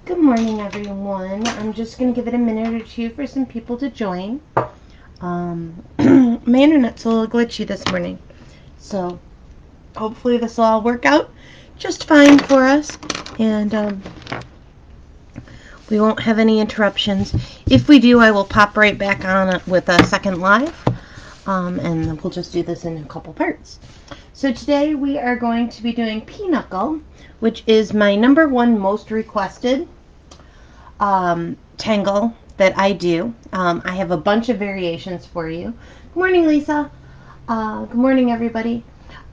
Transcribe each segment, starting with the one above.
Good morning, everyone. I'm just going to give it a minute or two for some people to join. My internet's a little glitchy this morning, so hopefully this will all work out just fine for us, and we won't have any interruptions. If we do, I will pop right back on with a second live, and we'll just do this in a couple parts. So today we are going to be doing Peaknuckle, which is my #1 most requested tangle that I do. I have a bunch of variations for you. Good morning, Lisa. Good morning, everybody.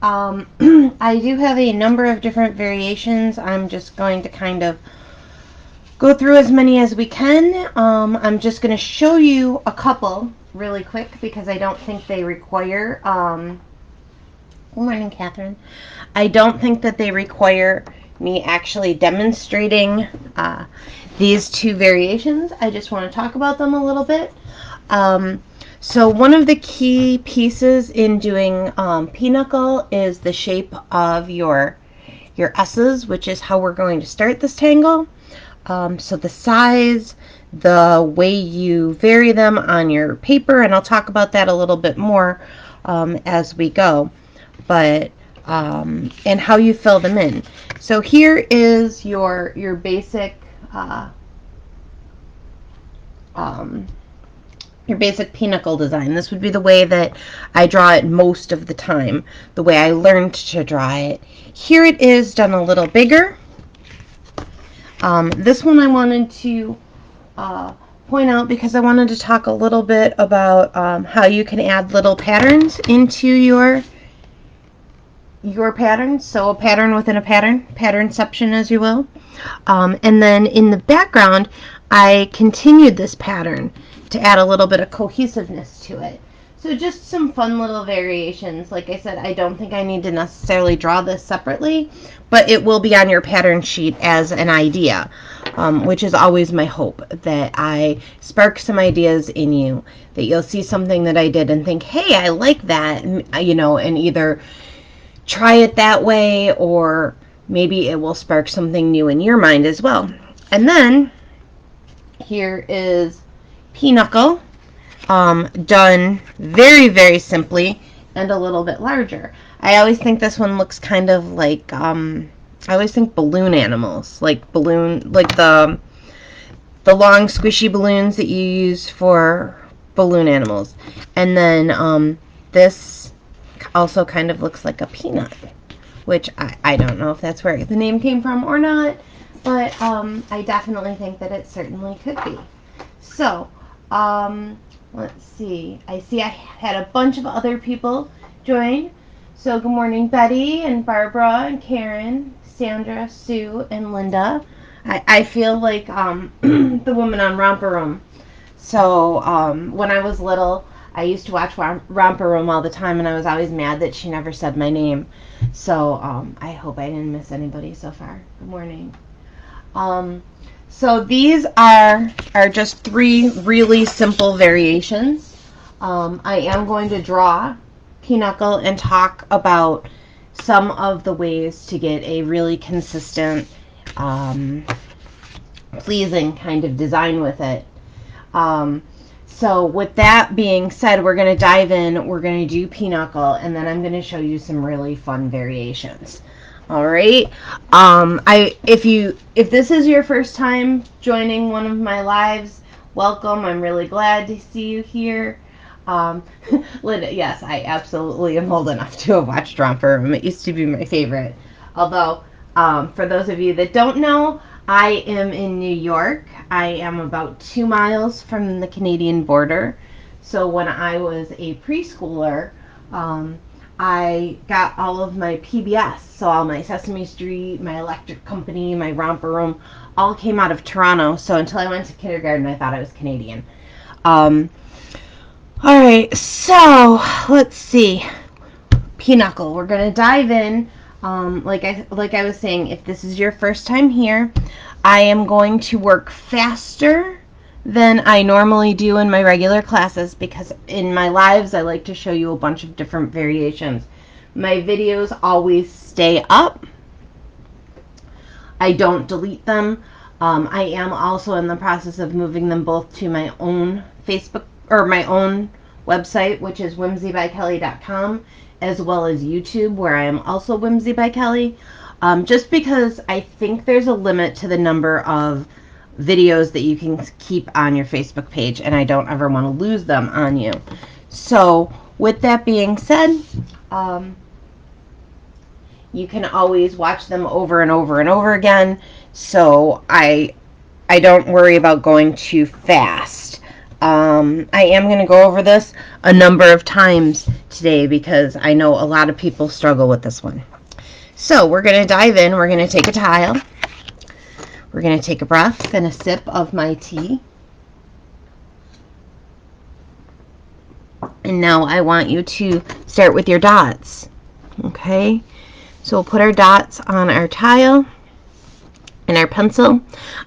I do have a number of different variations. I'm just going to kind of go through as many as we can. I'm just going to show you a couple really quick because I don't think they require good morning, Catherine. I don't think that they require me actually demonstrating these two variations. I just want to talk about them a little bit. So one of the key pieces in doing Peaknuckle is the shape of your S's, which is how we're going to start this tangle. So the size, the way you vary them on your paper, and I'll talk about that a little bit more as we go, but and how you fill them in. So here is your basic Peaknuckle design. This would be the way that I draw it most of the time, the way I learned to draw it. Here it is done a little bigger. This one I wanted to point out because I wanted to talk a little bit about how you can add little patterns into your pattern. So a pattern within a patternception, as you will. And then in the background, I continued this pattern to add a little bit of cohesiveness to it. So just some fun little variations. Like I said, I don't think I need to necessarily draw this separately, but it will be on your pattern sheet as an idea, which is always my hope, that I spark some ideas in you, that you'll see something that I did and think, hey, I like that, you know, and either try it that way, or maybe it will spark something new in your mind as well. And then here is Peaknuckle, done very, very simply and a little bit larger. I always think this one looks kind of like, I always think balloon animals, like the long squishy balloons that you use for balloon animals. And then this also kind of looks like a peanut, which I don't know if that's where the name came from or not, but I definitely think that it certainly could be. So let's see. I had a bunch of other people join. So good morning, Betty and Barbara and Karen, Sandra, Sue, and Linda. I feel like the woman on Romper Room. So when I was little, I used to watch Romper Room all the time, and I was always mad that she never said my name. So I hope I didn't miss anybody so far. Good morning. So these are just 3 really simple variations. I am going to draw Peaknuckle and talk about some of the ways to get a really consistent, pleasing kind of design with it. So with that being said, we're going to dive in, we're going to do Peaknuckle, and then I'm going to show you some really fun variations. All right. If this is your first time joining one of my lives, welcome. I'm really glad to see you here. Linda, yes, I absolutely am old enough to have watched Romper Room. It used to be my favorite. Although, for those of you that don't know, I am in New York. I am about 2 miles from the Canadian border. So when I was a preschooler, I got all of my PBS, so all my Sesame Street, my Electric Company, my Romper Room, all came out of Toronto. So until I went to kindergarten, I thought I was Canadian. All right, so let's see. Peaknuckle. We're gonna dive in. Like I was saying, if this is your first time here, I am going to work faster than I normally do in my regular classes, because in my lives I like to show you a bunch of different variations. My videos always stay up. I don't delete them. I am also in the process of moving them both to my own Facebook or my own website, which is whimsybykelly.com, as well as YouTube, where I am also Whimsy by Kelly. Just because I think there's a limit to the number of videos that you can keep on your Facebook page, and I don't ever want to lose them on you. So with that being said, you can always watch them over and over and over again, so I don't worry about going too fast. I am going to go over this a number of times today because I know a lot of people struggle with this one. So we're going to dive in. We're going to take a tile. We're going to take a breath and a sip of my tea. And now I want you to start with your dots. Okay? So we'll put our dots on our tile and our pencil.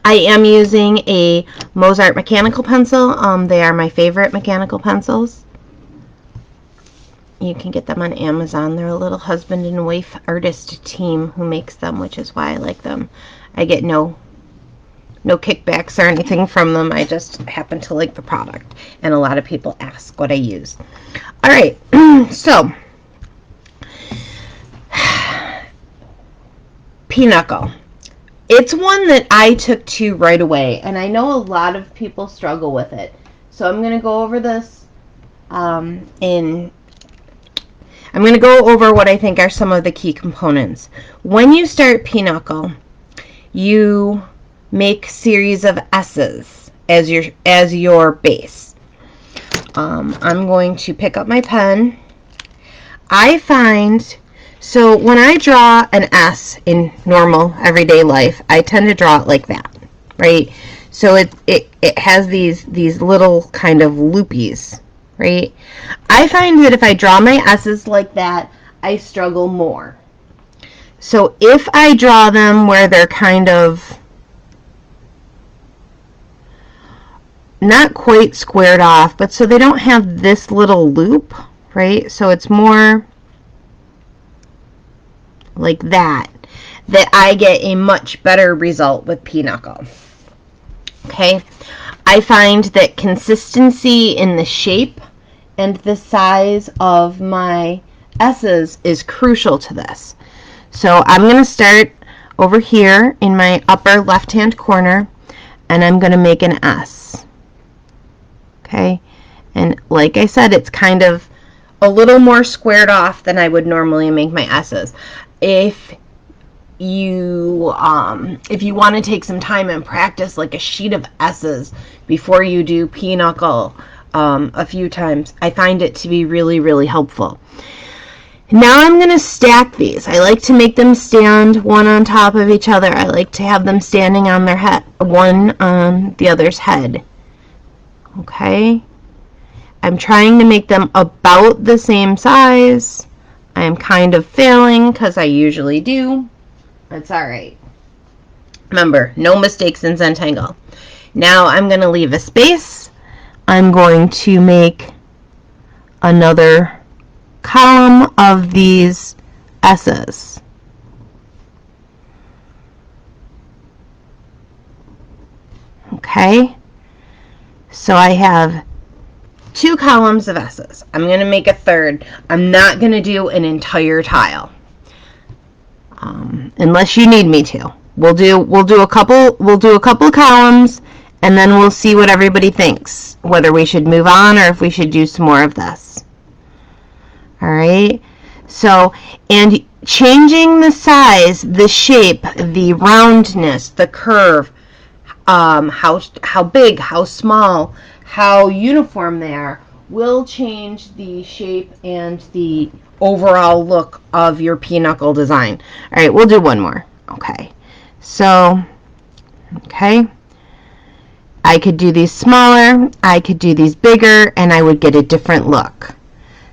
I am using a Mozart mechanical pencil. They are my favorite mechanical pencils. You can get them on Amazon. They're a little husband and wife artist team who makes them, which is why I like them. I get no kickbacks or anything from them. I just happen to like the product, and a lot of people ask what I use. All right, so Peaknuckle. It's one that I took to right away, and I know a lot of people struggle with it. So I'm going to go over this I'm going to go over what I think are some of the key components. When you start Peaknuckle, you make series of S's as your base. I'm going to pick up my pen. I find, so when I draw an S in normal everyday life, I tend to draw it like that, right? So it has these little kind of loopies, right? I find that if I draw my S's like that, I struggle more. So if I draw them where they're kind of not quite squared off, but so they don't have this little loop, right? So it's more like that I get a much better result with Peaknuckle. Okay, I find that consistency in the shape and the size of my S's is crucial to this. So I'm going to start over here in my upper left hand corner, and I'm going to make an S. Okay, and like I said, it's kind of a little more squared off than I would normally make my S's. If you want to take some time and practice like a sheet of S's before you do Peaknuckle a few times, I find it to be really, really helpful. Now I'm going to stack these. I like to make them stand one on top of each other. I like to have them standing on their head, one on the other's head. Okay? I'm trying to make them about the same size. I'm kind of failing because I usually do. It's alright. Remember, no mistakes in Zentangle. Now I'm going to leave a space. I'm going to make another column of these S's. Okay? So I have 2 columns of S's. I'm going to make a third. I'm not going to do an entire tile. Unless you need me to. We'll do a couple columns, and then we'll see what everybody thinks, whether we should move on or if we should do some more of this. All right? So, and changing the size, the shape, the roundness, the curve, how big, how small, how uniform they are, will change the shape and the overall look of your Peaknuckle design. All right, we'll do one more. Okay, so, okay, I could do these smaller, I could do these bigger, and I would get a different look.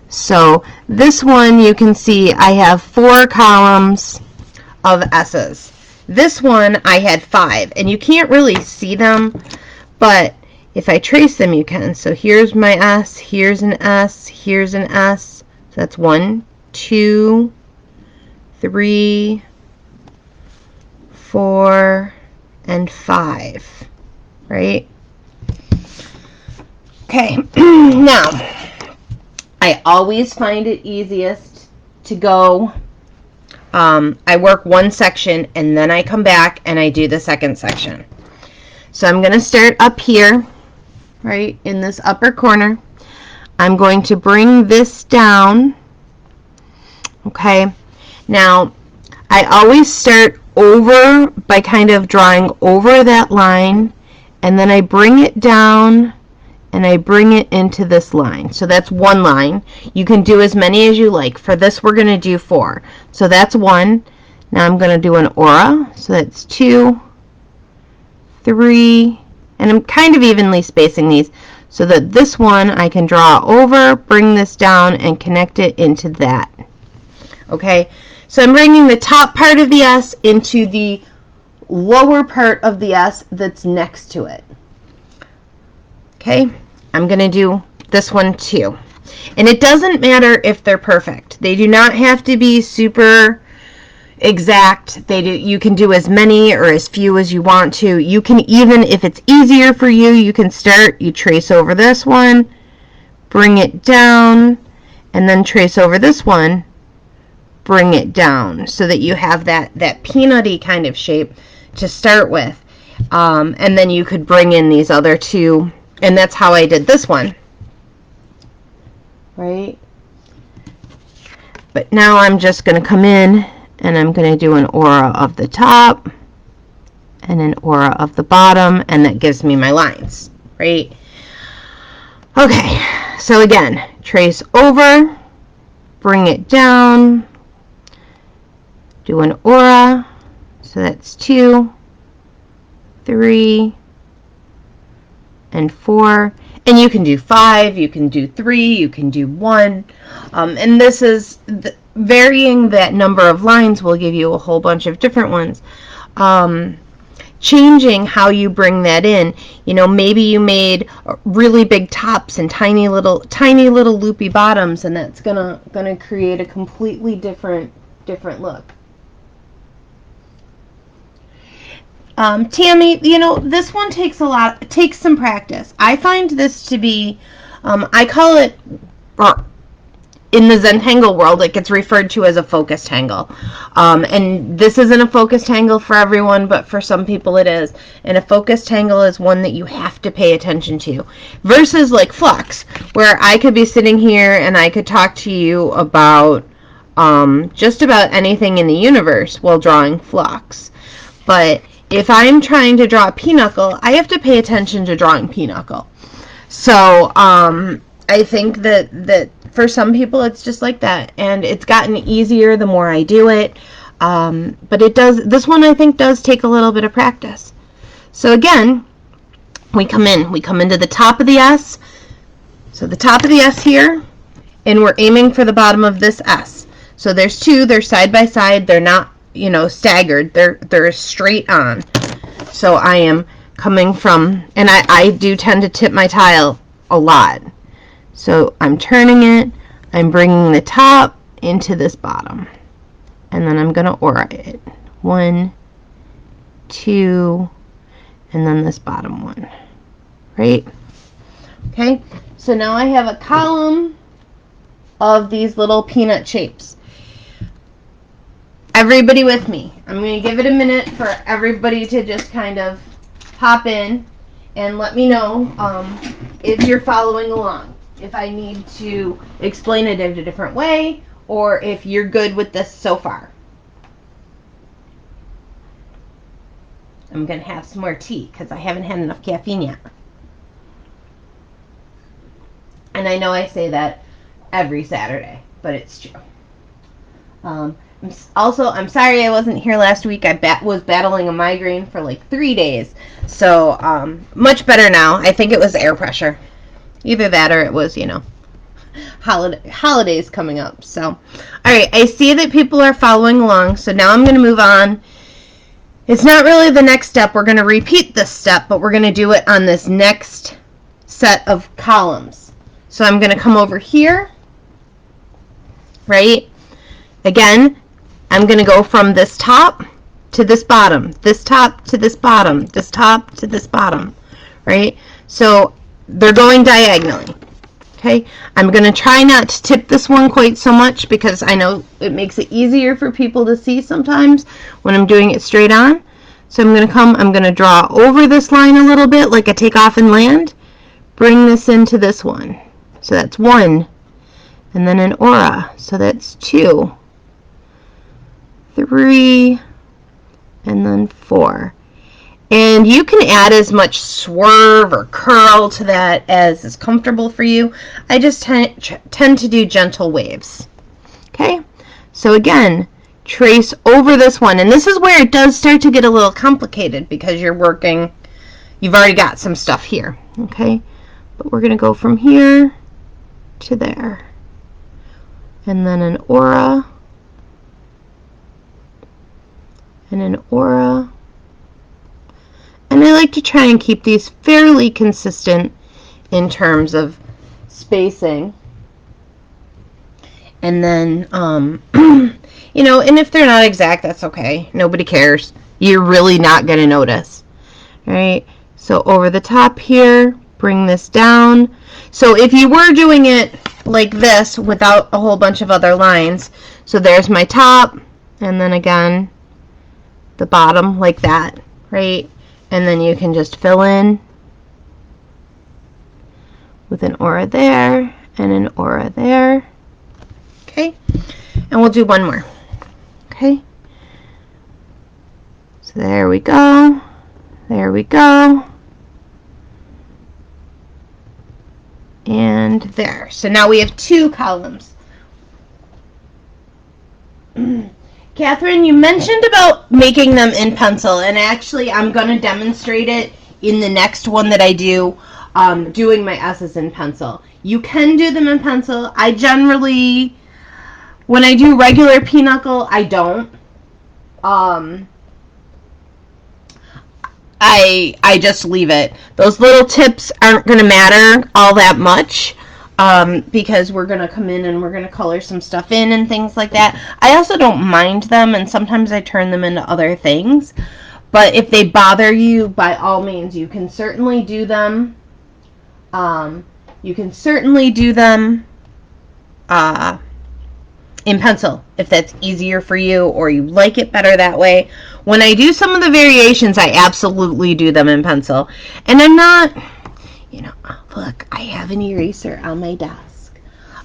So this one, you can see I have 4 columns of S's. This one I had 5, and you can't really see them, but if I trace them, you can. So here's my S, here's an S, here's an S. So that's 1, 2, 3, 4, and 5, right? Okay, now, I always find it easiest to go, I work one section and then I come back and I do the second section. So I'm going to start up here, right, in this upper corner. I'm going to bring this down, okay? Now, I always start over by kind of drawing over that line, and then I bring it down and I bring it into this line. So that's one line. You can do as many as you like. For this, we're going to do 4. So that's 1. Now I'm going to do an aura. So that's 2, 3, and I'm kind of evenly spacing these so that this one I can draw over, bring this down, and connect it into that. Okay, so I'm bringing the top part of the S into the lower part of the S that's next to it. Okay, I'm going to do this one too. And it doesn't matter if they're perfect. They do not have to be super exact. You can do as many or as few as you want to. You can even, if it's easier for you, you can start, you trace over this one, bring it down, and then trace over this one, bring it down, so that you have that peanutty kind of shape to start with. And then you could bring in these other two, and that's how I did this one, right? But now I'm just going to come in and I'm going to do an aura of the top and an aura of the bottom, and that gives me my lines, right? Okay, so again, trace over, bring it down, do an aura, so that's 2, 3, and 4, and you can do 5, you can do 3, you can do 1, and this is varying that number of lines will give you a whole bunch of different ones. Changing how you bring that in, you know, maybe you made really big tops and tiny little loopy bottoms, and that's gonna create a completely different look. Tammy, you know, this one takes some practice. I find this to be, I call it, in the Zentangle world, it gets referred to as a focus tangle. And this isn't a focus tangle for everyone, but for some people it is. And a focus tangle is one that you have to pay attention to. Versus like flux, where I could be sitting here and I could talk to you about just about anything in the universe while drawing flux. But if I'm trying to draw a Peaknuckle, I have to pay attention to drawing Peaknuckle. So I think that for some people it's just like that, and it's gotten easier the more I do it. But this one I think does take a little bit of practice. So again, we come into the top of the S. So the top of the S here, and we're aiming for the bottom of this S. So there's 2, they're side by side, they're not, you know, staggered, they're straight on. So I am coming from, and I do tend to tip my tile a lot. So I'm turning it, I'm bringing the top into this bottom, and then I'm going to aura it. 1, 2, and then this bottom one, right? Okay, so now I have a column of these little peanut shapes. Everybody with me. I'm going to give it a minute for everybody to just kind of hop in and let me know if you're following along. If I need to explain it in a different way, or if you're good with this so far. I'm going to have some more tea because I haven't had enough caffeine yet. And I know I say that every Saturday, but it's true. Also, I'm sorry I wasn't here last week. I was battling a migraine for like 3 days. So, much better now. I think it was air pressure. Either that or it was, you know, holidays coming up. So, all right, I see that people are following along. So now I'm going to move on. It's not really the next step. We're going to repeat this step, but we're going to do it on this next set of columns. So I'm going to come over here, right? Again, I'm going to go from this top, to this bottom, this top to this bottom, this top to this bottom, right? So they're going diagonally. Okay, I'm going to try not to tip this one quite so much because I know it makes it easier for people to see sometimes when I'm doing it straight on. So I'm going to draw over this line a little bit like I take off and land, bring this into this one. So that's 1, and then an aura. So that's 2, 3, and then 4. And you can add as much swerve or curl to that as is comfortable for you. I just tend to do gentle waves. Okay, so again, trace over this one. And this is where it does start to get a little complicated because you've already got some stuff here. Okay, but we're going to go from here to there. And then an aura. And an aura. And I like to try and keep these fairly consistent in terms of spacing. And then, you know, and if they're not exact, that's okay. Nobody cares. You're really not going to notice. All right. So over the top here, bring this down. So if you were doing it like this without a whole bunch of other lines, so there's my top, and then again, the bottom like that, right? And then you can just fill in with an aura there and an aura there. Okay, and we'll do one more. Okay, so there we go. There we go. And there. So now we have 2 columns. Catherine, you mentioned about making them in pencil, and actually I'm going to demonstrate it in the next one that I do, doing my S's in pencil. You can do them in pencil. I generally, when I do regular Peaknuckle, I don't. I just leave it. Those little tips aren't going to matter all that much. Because we're going to come in and we're going to color some stuff in and things like that. I also don't mind them, and sometimes I turn them into other things. But if they bother you, by all means, you can certainly do them. You can certainly do them in pencil if that's easier for you or you like it better that way. When I do some of the variations, I absolutely do them in pencil. And I'm not... You know, look, I have an eraser on my desk.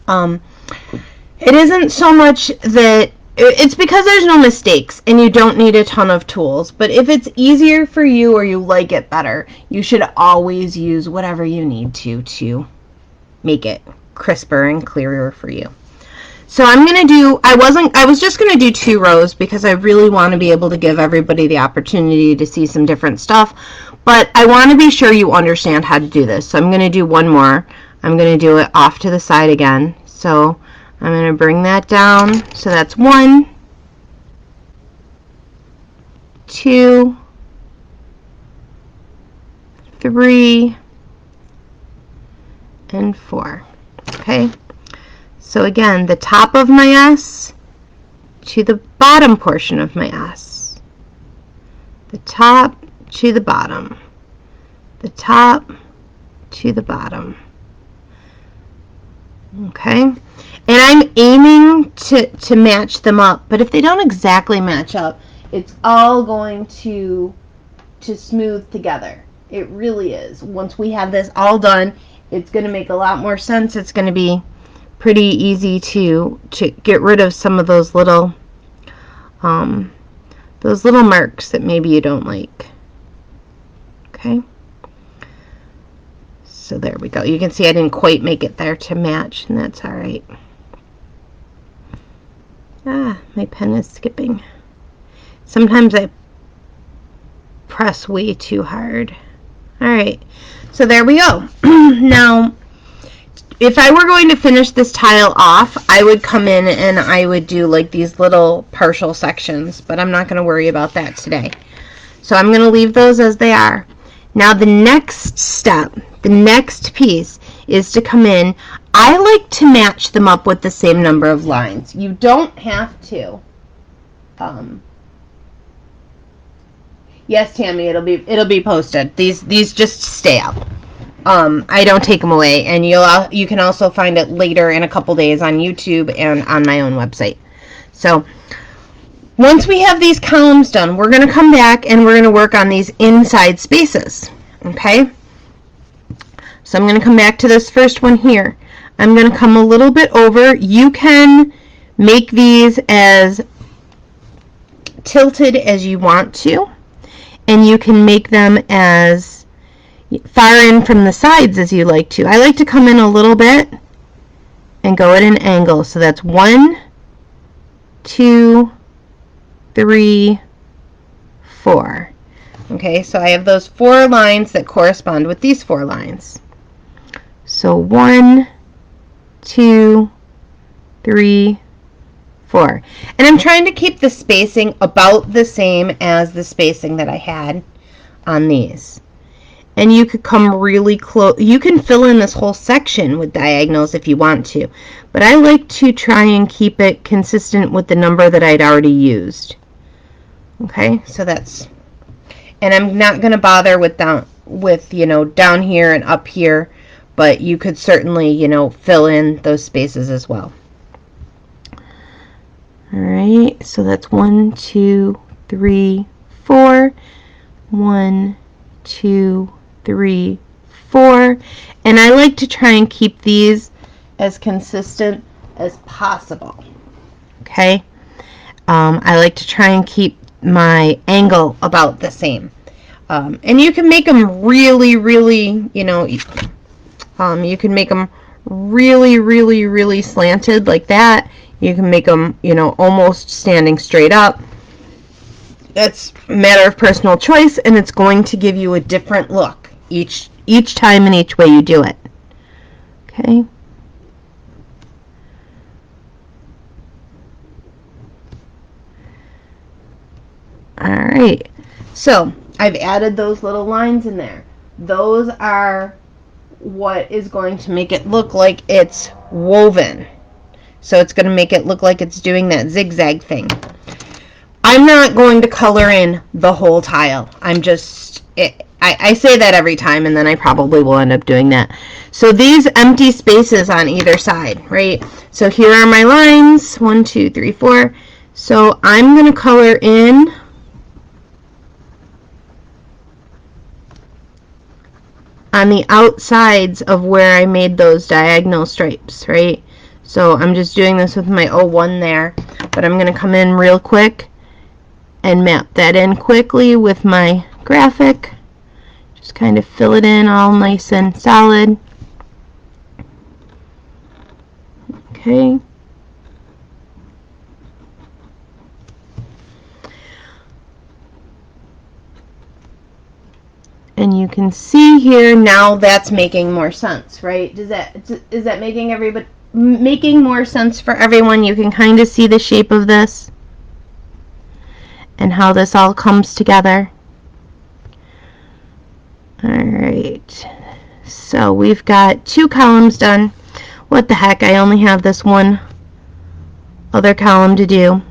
It isn't so much that it's because there's no mistakes and you don't need a ton of tools. But if it's easier for you or you like it better, you should always use whatever you need to make it crisper and clearer for you. So I'm going to do, I was just going to do 2 rows because I really want to be able to give everybody the opportunity to see some different stuff. But I want to be sure you understand how to do this. So I'm going to do one more. I'm going to do it off to the side again. So I'm going to bring that down. So that's 1, 2, 3, and 4. Okay. So again, the top of my S to the bottom portion of my S. The top to the bottom. The top to the bottom. Okay? And I'm aiming to match them up, but if they don't exactly match up, it's all going to smooth together. It really is. Once we have this all done, it's going to make a lot more sense. It's going to be pretty easy to get rid of some of those little marks that maybe you don't like. Okay, so there we go. You can see I didn't quite make it there to match, and that's all right. My pen is skipping. Sometimes I press way too hard. All right, so there we go. Now, if I were going to finish this tile off, I would come in and I would do like these little partial sections, but I'm not going to worry about that today. So I'm going to leave those as they are. Now the next step, the next piece is to come in. I like to match them up with the same number of lines. You don't have to. Yes, Tammy, it'll be posted. These just stay up. I don't take them away, and you can also find it later in a couple days on YouTube and on my own website. So once we have these columns done, we're going to come back and we're going to work on these inside spaces. Okay? So I'm going to come back to this first one here. I'm going to come a little bit over. You can make these as tilted as you want to, and you can make them as far in from the sides as you like to. I like to come in a little bit and go at an angle. So that's 1, 2, 3, 4. Okay, so I have those 4 lines that correspond with these 4 lines. So 1, 2, 3, 4. And I'm trying to keep the spacing about the same as the spacing that I had on these. And you could come really close. You can fill in this whole section with diagonals if you want to. But I like to try and keep it consistent with the number that I'd already used. Okay, so that's, and I'm not going to bother with down here and up here, but you could certainly, fill in those spaces as well. All right, so that's 1, 2, 3, 4. 1, 2, 3, 4. And I like to try and keep these as consistent as possible. Okay? I like to try and keep my angle about the same. And you can make them really, really, you can make them really, really, really slanted like that. You can make them, almost standing straight up. That's a matter of personal choice, and it's going to give you a different look each time and each way you do it. Okay. All right. So I've added those little lines in there. Those are what is going to make it look like it's woven. So it's going to make it look like it's doing that zigzag thing. I'm not going to color in the whole tile. I say that every time, and then I probably will end up doing that. So these empty spaces on either side, right? So here are my lines, 1, 2, 3, 4. So I'm going to color in on the outsides of where I made those diagonal stripes, right? So I'm just doing this with my 01 there, but I'm going to come in real quick and map that in quickly with my graphic. Just kind of fill it in all nice and solid. Okay. And you can see here now that's making more sense, right? Is that making more sense for everyone? You can kind of see the shape of this and how this all comes together. All right, so we've got 2 columns done. What the heck, I only have this one other column to do.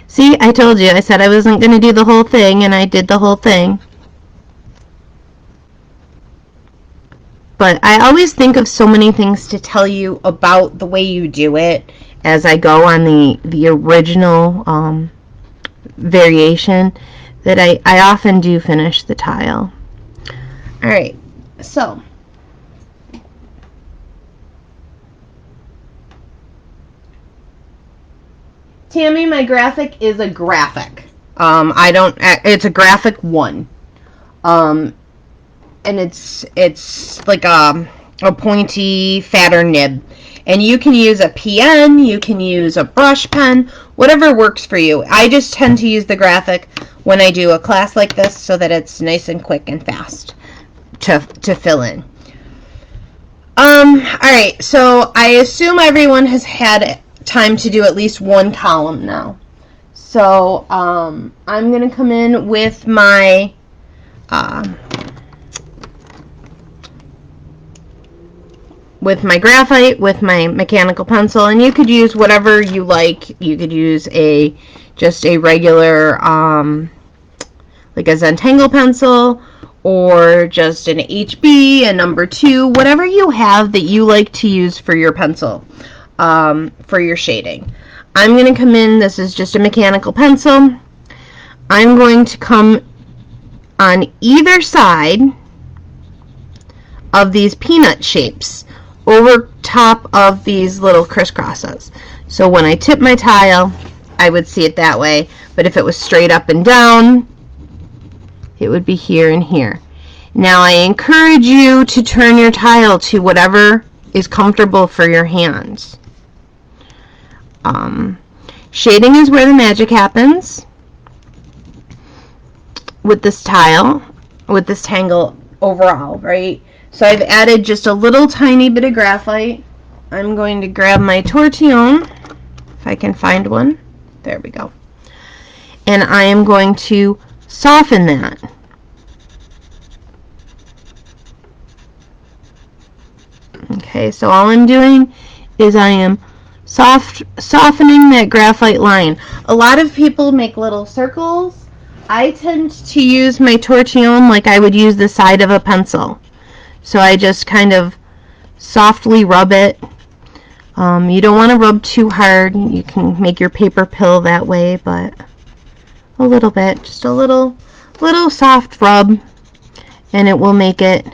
See, I told you, I said I wasn't going to do the whole thing, and I did the whole thing. But I always think of so many things to tell you about the way you do it as I go on the original variation that I often do finish the tile. Alright, so Tammy, my graphic is a graphic. It's a graphic 1. And it's like a pointy, fatter nib. And you can use a PN, you can use a brush pen, whatever works for you. I just tend to use the graphic when I do a class like this so that it's nice and quick and fast to fill in. Alright, so I assume everyone has had time to do at least 1 column now. So I'm going to come in with my graphite, with my mechanical pencil, and you could use whatever you like. You could use just a regular like a Zentangle pencil, or just an HB, a number 2, whatever you have that you like to use for your pencil, for your shading. I'm going to come in, this is just a mechanical pencil. I'm going to come on either side of these peanut shapes over top of these little crisscrosses. So when I tip my tile, I would see it that way, but if it was straight up and down, it would be here and here. Now I encourage you to turn your tile to whatever is comfortable for your hands. Shading is where the magic happens with this tile, with this tangle overall, right? So I've added just a little tiny bit of graphite. I'm going to grab my tortillon, if I can find one. There we go. And I am going to soften that. Okay, so all I'm doing is I am softening that graphite line. A lot of people make little circles. I tend to use my tortillon like I would use the side of a pencil. So I just kind of softly rub it. You don't want to rub too hard. You can make your paper pill that way, but a little bit, just a little soft rub, and it will make it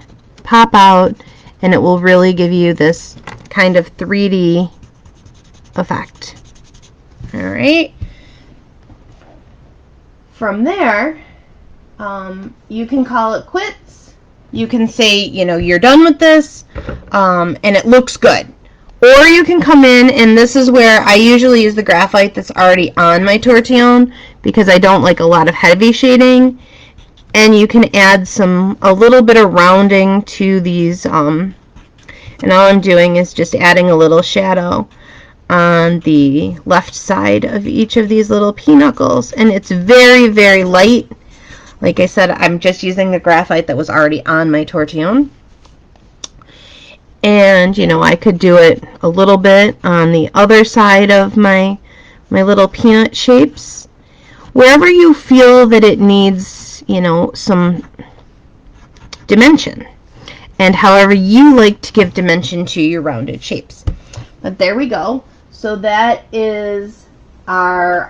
pop out, and it will really give you this kind of 3D effect. All right. From there, you can call it quits. You can say, you're done with this, and it looks good. Or you can come in, and this is where I usually use the graphite that's already on my tortillon because I don't like a lot of heavy shading. And you can add a little bit of rounding to these, and all I'm doing is just adding a little shadow on the left side of each of these little Peaknuckles. And it's very, very light. Like I said, I'm just using the graphite that was already on my tortillon. And, I could do it a little bit on the other side of my little peanut shapes. Wherever you feel that it needs, some dimension. And however you like to give dimension to your rounded shapes. But there we go. So that is our,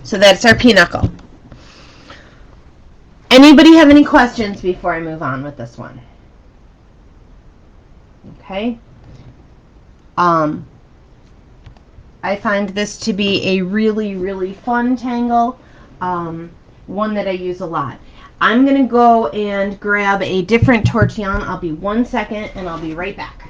so that's our Peaknuckle. Anybody have any questions before I move on with this one? Okay. I find this to be a really, really fun tangle, one that I use a lot. I'm going to go and grab a different tortillon. I'll be 1 second, and I'll be right back.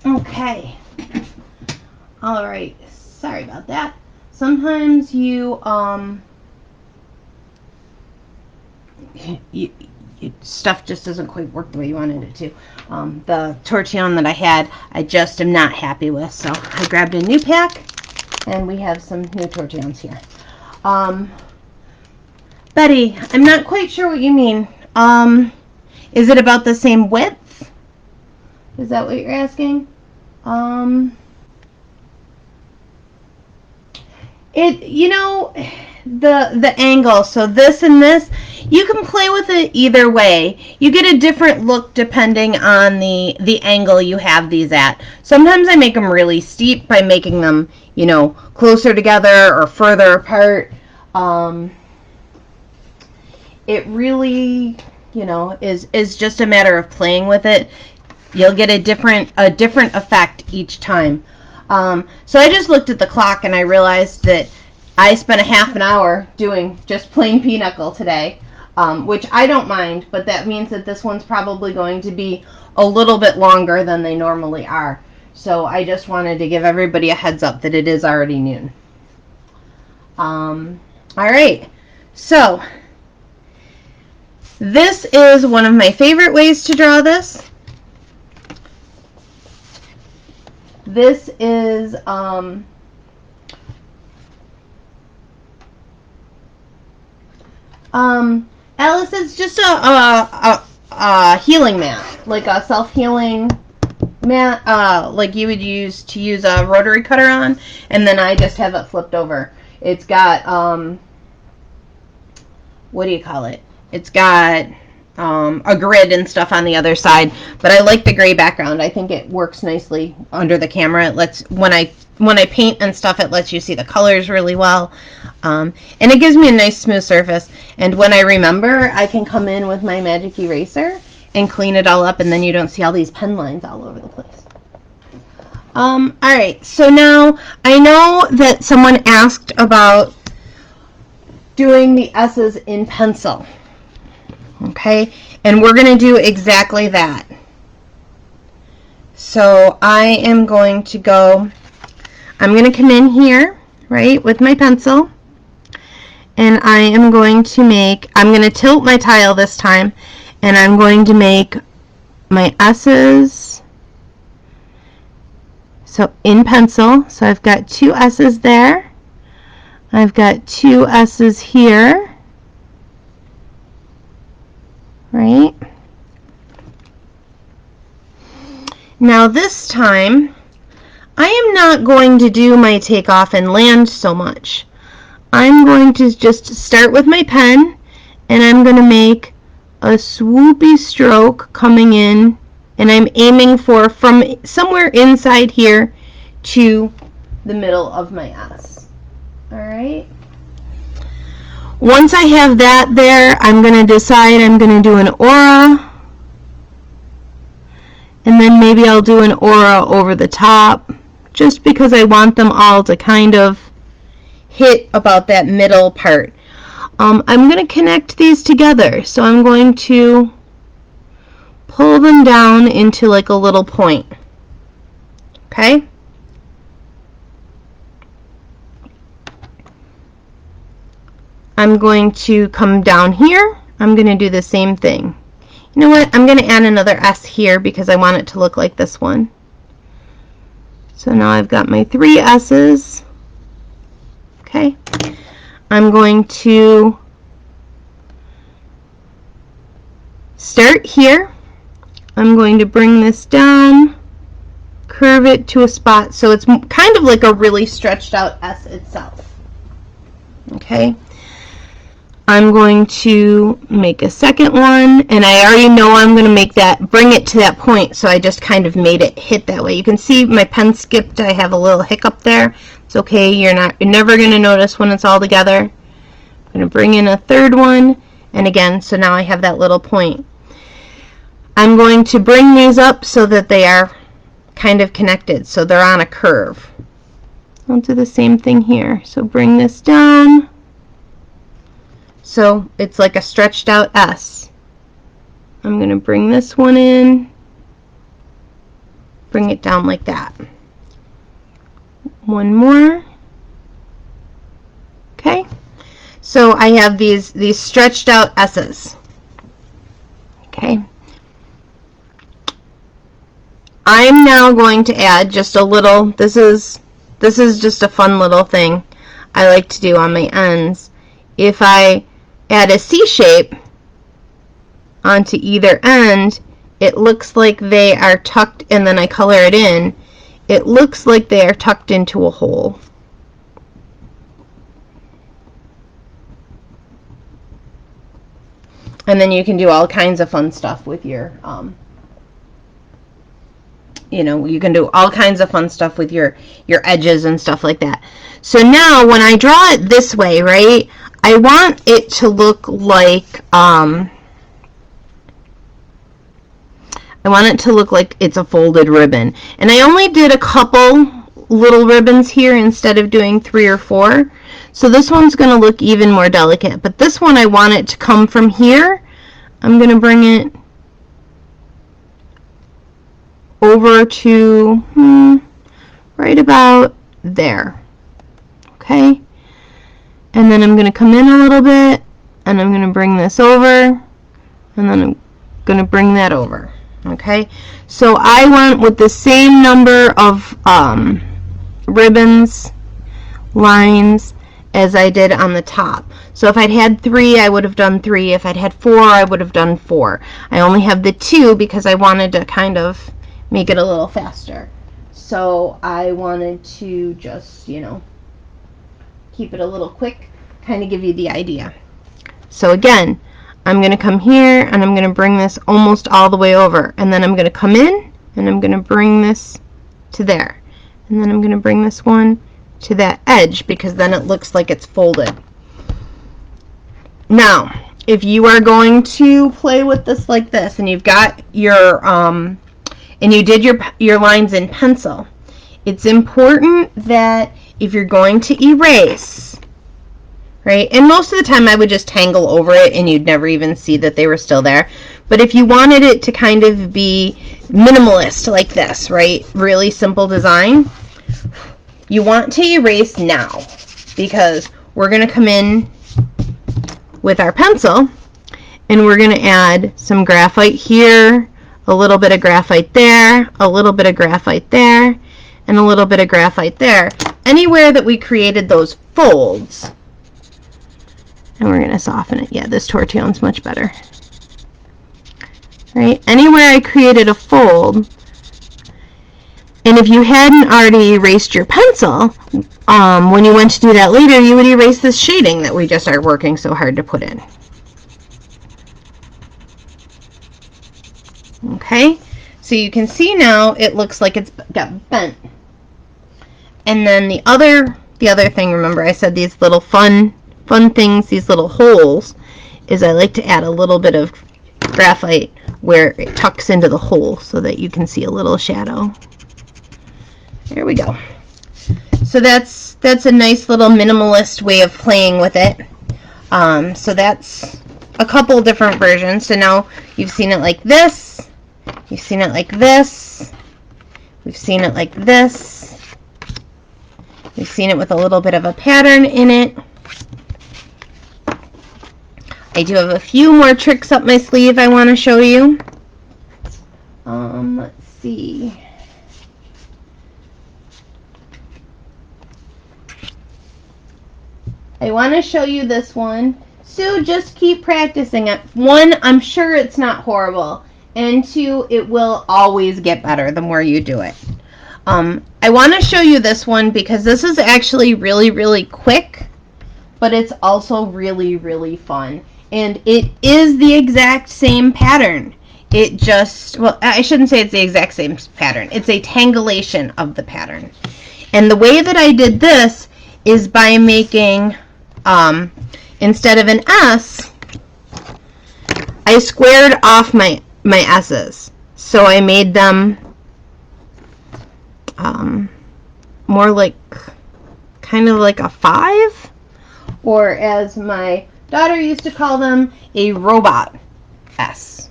Okay. All right. Sorry about that. Sometimes stuff just doesn't quite work the way you wanted it to. The tortillon that I had, I just am not happy with. So I grabbed a new pack, And we have some new tortillons here. Betty, I'm not quite sure what you mean. Is it about the same width? Is that what you're asking? The angle, so this and this, you can play with it either way. You get a different look depending on the angle you have these at. Sometimes I make them really steep by making them, closer together or further apart. It really, is just a matter of playing with it. You'll get a different effect each time. So I just looked at the clock and I realized that I spent a half an hour doing just plain Peaknuckle today, which I don't mind, but that means that this one's probably going to be a little bit longer than they normally are. So I just wanted to give everybody a heads up that it is already noon. All right, so this is one of my favorite ways to draw this. This is Alice, it's just a healing mat, like a self-healing mat, like you would use to use a rotary cutter on, and then I just have it flipped over. It's got, what do you call it? It's got a grid and stuff on the other side, but I like the gray background. I think it works nicely under the camera. It lets, when I paint and stuff, it lets you see the colors really well. And it gives me a nice smooth surface. And when I remember, I can come in with my magic eraser and clean it all up, and then you don't see all these pen lines all over the place. All right, so now I know that someone asked about doing the S's in pencil. Okay, and we're going to do exactly that. So I am going to go, I'm going to come in here, right, with my pencil, and I am going to make, I'm going to tilt my tile this time, and I'm going to make my S's, so in pencil. So I've got two S's there, I've got two S's here, right? Now this time, I am not going to do my takeoff and land so much. I'm going to just start with my pen, and I'm going to make a swoopy stroke coming in, and I'm aiming for from somewhere inside here to the middle of my S. All right. Once I have that there, I'm going to decide I'm going to do an aura, and then maybe I'll do an aura over the top, just because I want them all to kind of hit about that middle part. I'm going to connect these together, so I'm going to pull them down into like a little point. Okay? I'm going to come down here. I'm going to do the same thing. You know what? I'm going to add another S here because I want it to look like this one. So now I've got my three S's. Okay. I'm going to start here. I'm going to bring this down, curve it to a spot so it's kind of like a really stretched out S itself. Okay. I'm going to make a second one, and I already know I'm going to make that, bring it to that point, so I just kind of made it hit that way. You can see my pen skipped. I have a little hiccup there. It's okay. You're never going to notice when it's all together. I'm going to bring in a third one, and again, so now I have that little point. I'm going to bring these up so that they are kind of connected, so they're on a curve. I'll do the same thing here. So bring this down. So it's like a stretched out S. I'm going to bring this one in, bring it down like that. One more. Okay. So I have these stretched out S's. Okay. I'm now going to add just a little, this is this is just a fun little thing I like to do on my ends. If I add a C shape onto either end, it looks like they are tucked, and then I color it in, it looks like they are tucked into a hole. And then you can do all kinds of fun stuff with your, you know, you can do all kinds of fun stuff with your edges and stuff like that. So now when I draw it this way, right, I want it to look like, I want it to look like it's a folded ribbon. And I only did a couple little ribbons here instead of doing 3 or 4. So this one's going to look even more delicate. But this one, I want it to come from here. I'm going to bring it over to right about there. Okay? And then I'm going to come in a little bit, and I'm going to bring this over, and then I'm going to bring that over. Okay? So I went with the same number of ribbons, lines, as I did on the top. So if I'd had 3, I would have done 3. If I'd had 4, I would have done 4. I only have the 2 because I wanted to kind of make it a little faster. So I wanted to just, you know, keep it a little quick, kind of give you the idea. So again, I'm going to come here and I'm going to bring this almost all the way over, and then I'm going to come in and I'm going to bring this to there, and then I'm going to bring this one to that edge, because then it looks like it's folded. Now, if you are going to play with this like this, and you've got your and you did your lines in pencil, it's important that if you're going to erase, right, and most of the time I would just tangle over it and you'd never even see that they were still there, but if you wanted it to kind of be minimalist like this, right, really simple design, you want to erase now, because we're going to come in with our pencil and we're going to add some graphite here, a little bit of graphite there, a little bit of graphite there, and a little bit of graphite there, anywhere that we created those folds. And we're going to soften it. Yeah, this tortillone's much better. Right? Anywhere I created a fold, and if you hadn't already erased your pencil, when you went to do that later, you would erase this shading that we just are working so hard to put in. Okay, so you can see now it looks like it's got bent. And then the other thing, remember I said these little fun things, these little holes, is I like to add a little bit of graphite where it tucks into the hole so that you can see a little shadow. There we go. So that's a nice little minimalist way of playing with it. So that's a couple different versions. So now you've seen it like this, you've seen it like this, we've seen it like this, we've seen it with a little bit of a pattern in it. I do have a few more tricks up my sleeve I want to show you. Let's see. I want to show you this one. So just keep practicing it. 1, I'm sure it's not horrible. And 2, it will always get better the more you do it. I want to show you this one because this is actually really, really quick, but it's also really, really fun. And it is the exact same pattern. It just, well, I shouldn't say it's the exact same pattern. It's a tangulation of the pattern. And the way that I did this is by making, instead of an S, I squared off my S's. So I made them more like, kind of like a 5, or as my daughter used to call them, a robot S.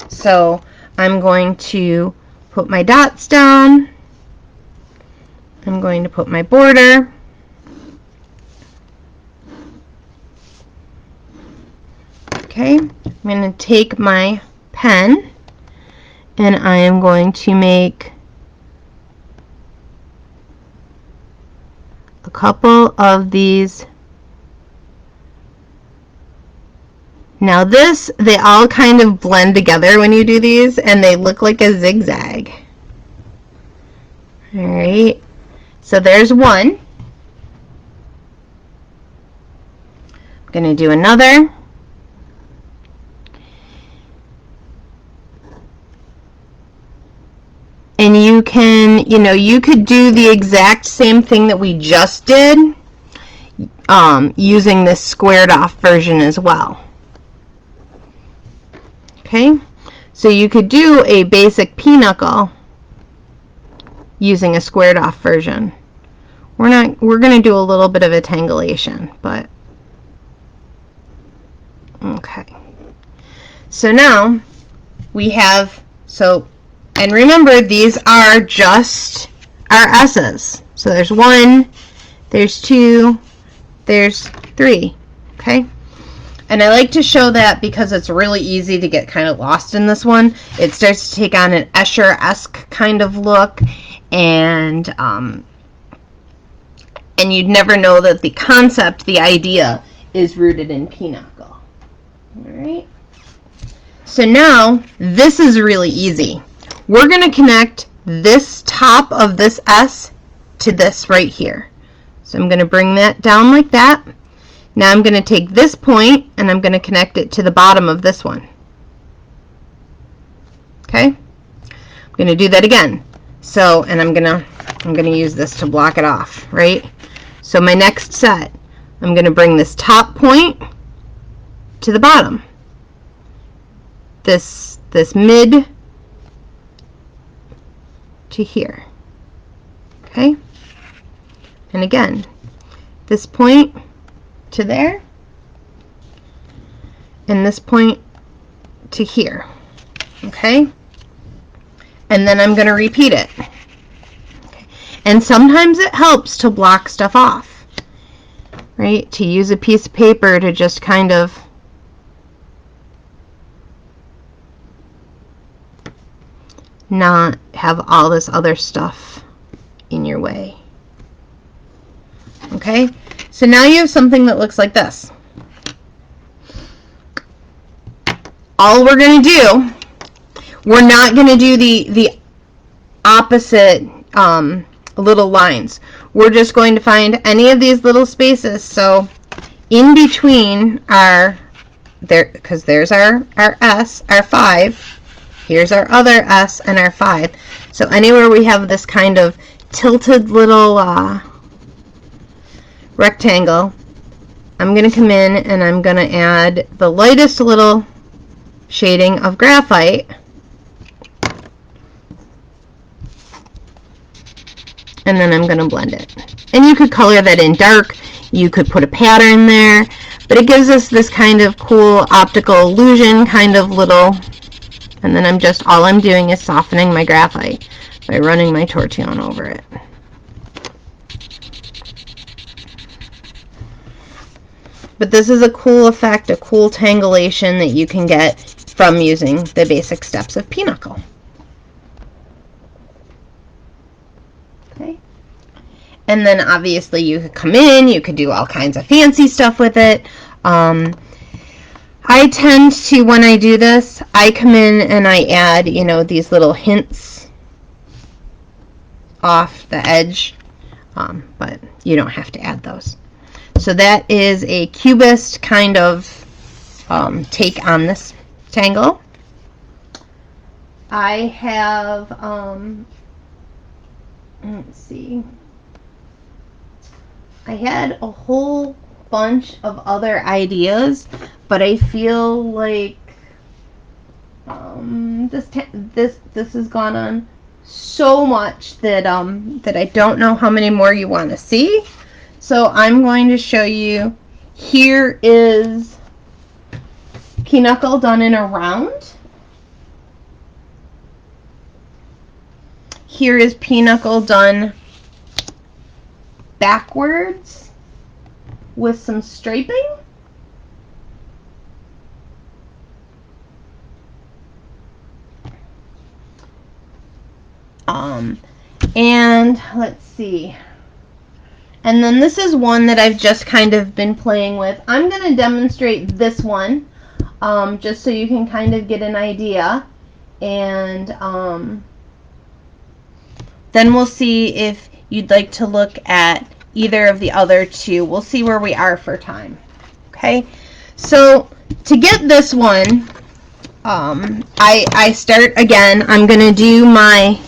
So I'm going to put my dots down. I'm going to put my border. Okay, I'm going to take my pen and I am going to make couple of these. Now this, they all kind of blend together when you do these, and they look like a zigzag. Alright, so there's one. I'm going to do another. And you can, you could do the exact same thing that we just did using this squared off version as well. Okay, so you could do a basic Peaknuckle using a squared off version. We're going to do a little bit of a tangulation, but okay. So now we have, and remember, these are just our S's. So there's 1, there's 2, there's 3, okay? And I like to show that because it's really easy to get kind of lost in this one. It starts to take on an Escher-esque kind of look, and you'd never know that the concept, the idea, is rooted in Peaknuckle. All right. So now, this is really easy. We're going to connect this top of this S to this right here. So I'm going to bring that down like that. Now I'm going to take this point and I'm going to connect it to the bottom of this one. Okay? I'm going to do that again. So, and I'm going to use this to block it off, right? So my next set, I'm going to bring this top point to the bottom. This mid to here. Okay? And again, this point to there, and this point to here. Okay? And then I'm going to repeat it. Okay. And sometimes it helps to block stuff off, right? To use a piece of paper to just kind of not have all this other stuff in your way. Okay? So now you have something that looks like this. All we're going to do, we're not going to do the opposite little lines. We're just going to find any of these little spaces. So in between because there's our S, our 5. Here's our other S and our 5. So anywhere we have this kind of tilted little rectangle, I'm going to come in and I'm going to add the lightest little shading of graphite, and then I'm going to blend it. And you could color that in dark, you could put a pattern there, but it gives us this kind of cool optical illusion kind of little, and then all I'm doing is softening my graphite by running my tortillon over it. But this is a cool effect, a cool tangulation that you can get from using the basic steps of Peaknuckle. Okay. And then obviously you could come in, you could do all kinds of fancy stuff with it. I tend to, when I do this, I come in and I add, these little hints off the edge, but you don't have to add those. So that is a cubist kind of take on this tangle. I have, let's see, I had a whole bunch of other ideas, but I feel like this has gone on so much that that I don't know how many more you want to see. So I'm going to show you. Here is Peaknuckle done in a round. Here is Peaknuckle done backwards with some striping. And let's see. And then this is one that I've just kind of been playing with. I'm going to demonstrate this one just so you can kind of get an idea. And then we'll see if you'd like to look at either of the other two. We'll see where we are for time. Okay, so to get this one, I start again. I'm going to do my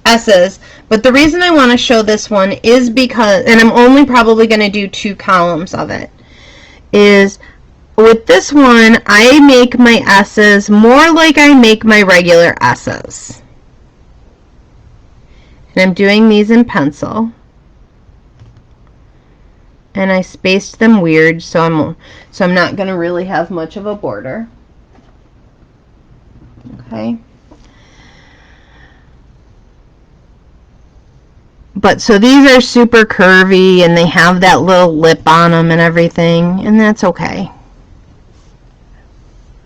S's, but the reason I want to show this one is because, and I'm only probably going to do 2 columns of it, is with this one, I make my S's more like I make my regular S's. And I'm doing these in pencil. And I spaced them weird, so I'm not going to really have much of a border. Okay. But so these are super curvy and they have that little lip on them and everything, and that's okay.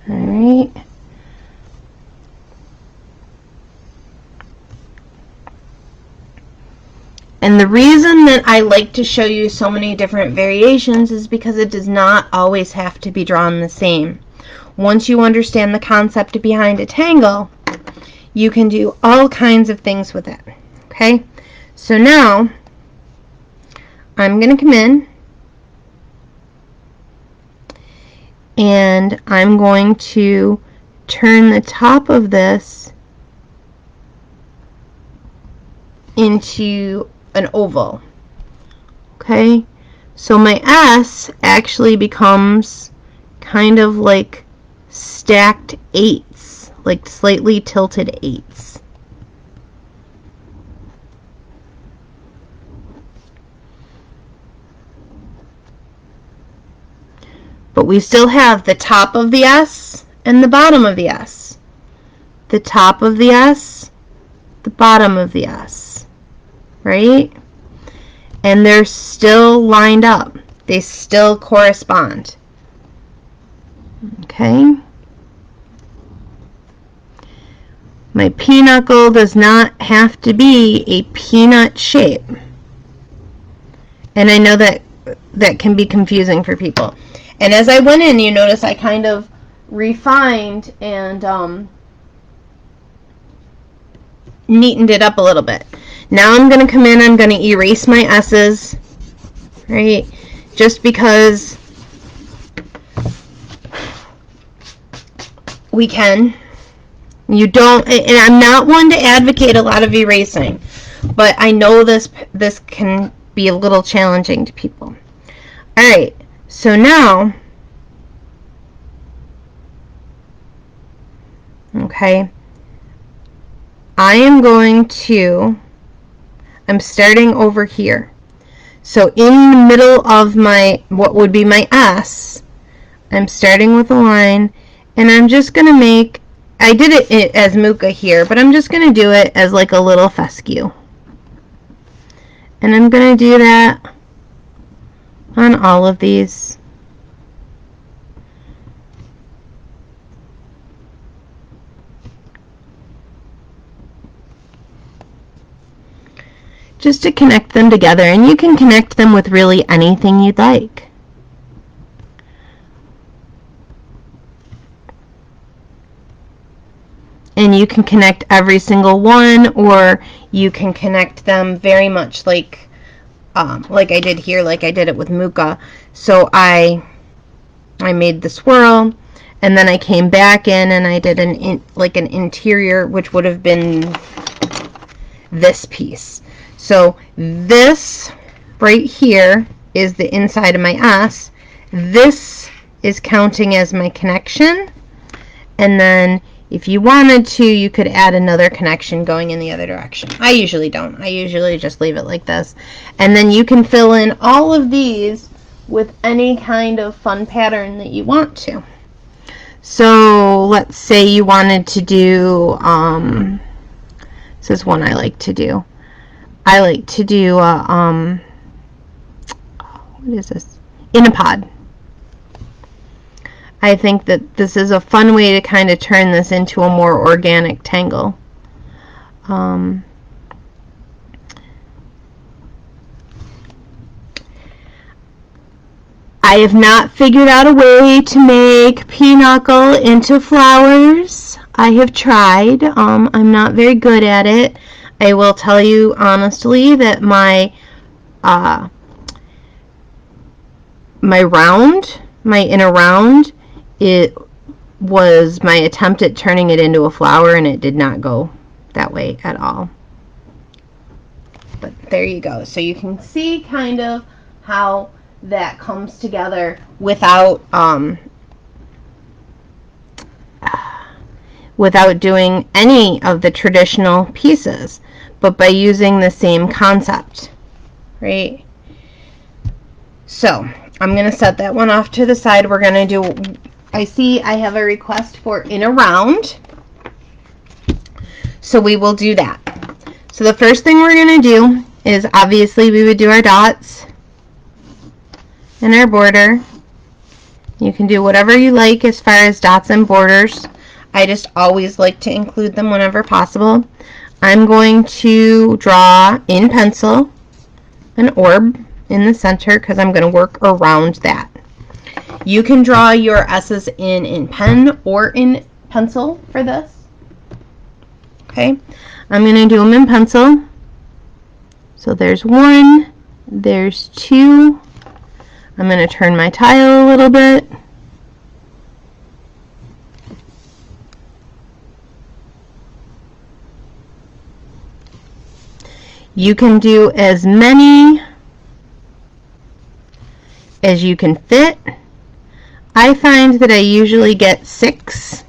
All right. And the reason that I like to show you so many different variations is because it does not always have to be drawn the same. Once you understand the concept behind a tangle, you can do all kinds of things with it. Okay? So now, I'm going to come in and I'm going to turn the top of this into an oval. Okay? So my S actually becomes kind of like stacked 8s, like slightly tilted 8s. But we still have the top of the S and the bottom of the S. The top of the S, the bottom of the S. Right? And they're still lined up. They still correspond. Okay? My Peaknuckle does not have to be a peanut shape. And I know that can be confusing for people. And as I went in, you notice I kind of refined and neatened it up a little bit. Now I'm going to come in, I'm going to erase my S's, right? Just because we can. You don't, and I'm not one to advocate a lot of erasing, but I know this can be a little challenging to people. All right. So now, okay, I'm starting over here. So in the middle of my, what would be my S, I'm starting with a line, and I'm just going to make, I did it as Muka here, but I'm just going to do it as like a little fescue. And I'm going to do that on all of these. Just to connect them together, and you can connect them with really anything you'd like. And you can connect every single one, or you can connect them very much like I did here, like I did it with Muka. So I made the swirl, and then I came back in and I did an interior, which would have been this piece. So this right here is the inside of my S. This is counting as my connection, and then if you wanted to, you could add another connection going in the other direction. I usually don't. I usually just leave it like this. And then you can fill in all of these with any kind of fun pattern that you want to. So let's say you wanted to do, this is one I like to do. I like to do, what is this? In a pod. I think that this is a fun way to kind of turn this into a more organic tangle. I have not figured out a way to make Peaknuckle into flowers. I have tried. I'm not very good at it. I will tell you honestly that my inner round, it was my attempt at turning it into a flower, and it did not go that way at all. But there you go. So you can see kind of how that comes together without doing any of the traditional pieces, but by using the same concept, right? So I'm going to set that one off to the side. We're going to do, I see I have a request for in a round, so we will do that. So the first thing we're going to do is, obviously we would do our dots and our border. You can do whatever you like as far as dots and borders. I just always like to include them whenever possible. I'm going to draw in pencil an orb in the center because I'm going to work around that. You can draw your S's in pen or in pencil for this. Okay, I'm going to do them in pencil. So there's 1, there's 2. I'm going to turn my tile a little bit. You can do as many as you can fit. I find that I usually get 6.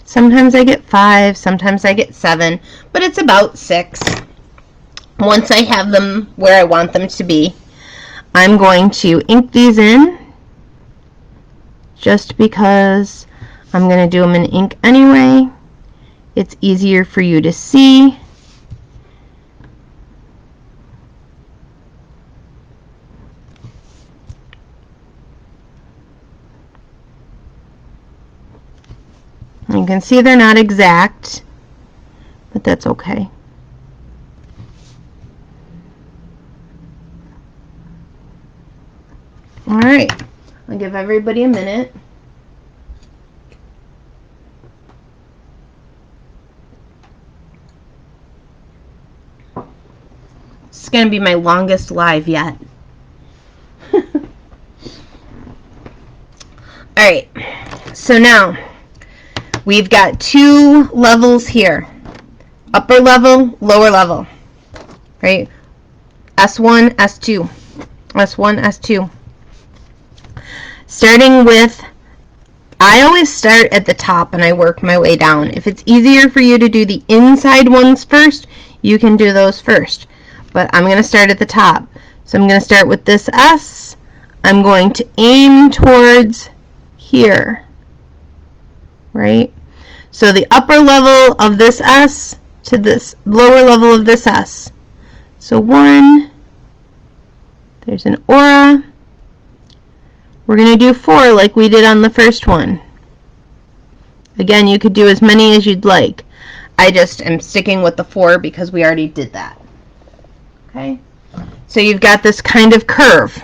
Sometimes I get 5, sometimes I get 7, but it's about 6. Once I have them where I want them to be, I'm going to ink these in, just because I'm going to do them in ink anyway. It's easier for you to see. You can see they're not exact, but that's okay. All right, I'll give everybody a minute. This is going to be my longest live yet. All right, so now we've got 2 levels here, upper level, lower level, right? S1, S2, S1, S2. Starting with, I always start at the top and I work my way down. If it's easier for you to do the inside ones first, you can do those first. But I'm going to start at the top. So I'm going to start with this S. I'm going to aim towards here, right? So the upper level of this S to this lower level of this S. So 1, there's an aura. We're going to do 4 like we did on the first one. Again, you could do as many as you'd like. I just am sticking with the 4 because we already did that. Okay? So you've got this kind of curve.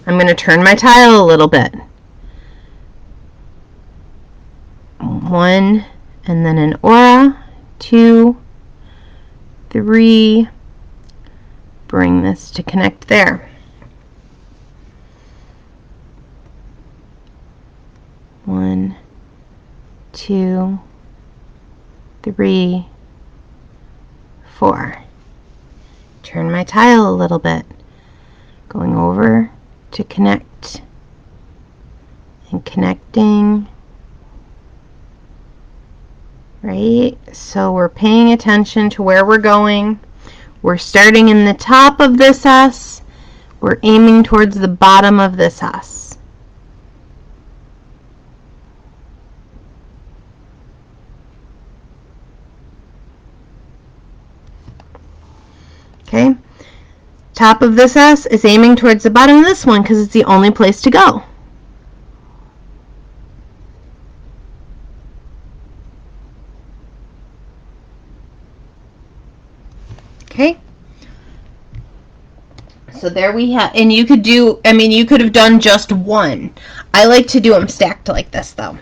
I'm going to turn my tile a little bit. 1, and then an aura. 2, 3. Bring this to connect there. 1, 2, 3, 4. Turn my tile a little bit, going over to connect and connecting, right? So we're paying attention to where we're going. We're starting in the top of this S. We're aiming towards the bottom of this S. Okay, top of this S is aiming towards the bottom of this one because it's the only place to go. Okay, So there we have, and you could do, I mean, you could have done just one. I like to do them stacked like this though.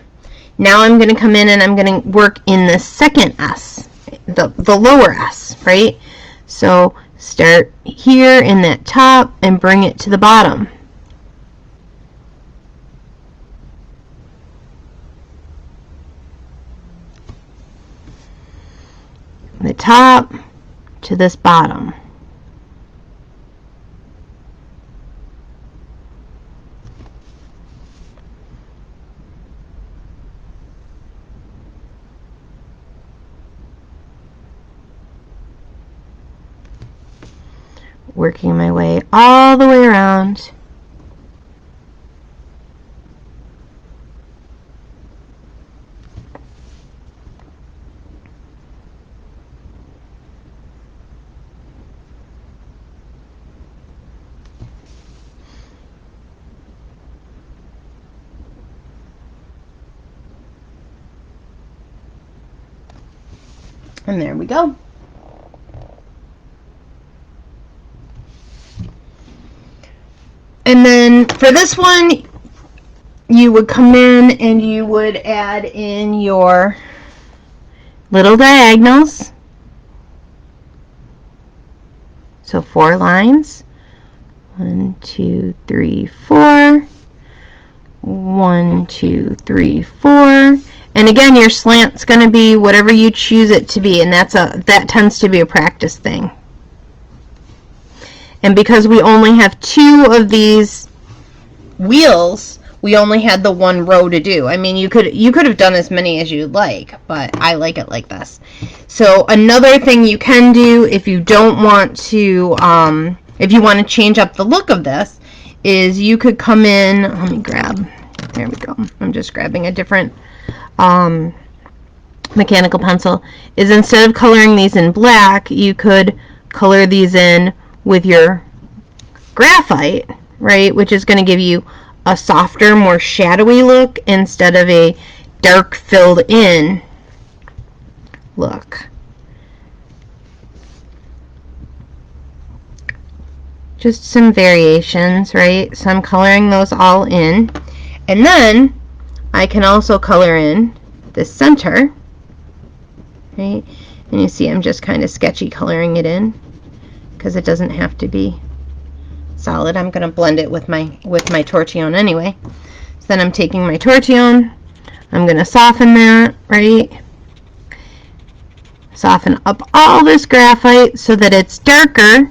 Now I'm going to come in and I'm going to work in the second S, the lower S, right? So start here in that top and bring it to the bottom. The top to this bottom. Working my way all the way around. And there we go. And then for this one, you would come in and you would add in your little diagonals. So 4 lines. 1, 2, 3, 4. 1, 2, 3, 4. And again, your slant's going to be whatever you choose it to be, and that tends to be a practice thing. And because we only have 2 of these wheels, we only had the 1 row to do. I mean, you could have done as many as you'd like, but I like it like this. So another thing you can do if you don't want to, if you want to change up the look of this, is you could come in. Let me grab. There we go. I'm just grabbing a different mechanical pencil. Is instead of coloring these in black, you could color these in with your graphite, right, which is going to give you a softer, more shadowy look instead of a dark filled in look. Just some variations, right? So I'm coloring those all in, and then I can also color in the center, right? And you see I'm just kind of sketchy coloring it in, because it doesn't have to be solid. I'm going to blend it with my tortillon anyway. So then I'm taking my tortillon, I'm going to soften that, right? Soften up all this graphite so that it's darker,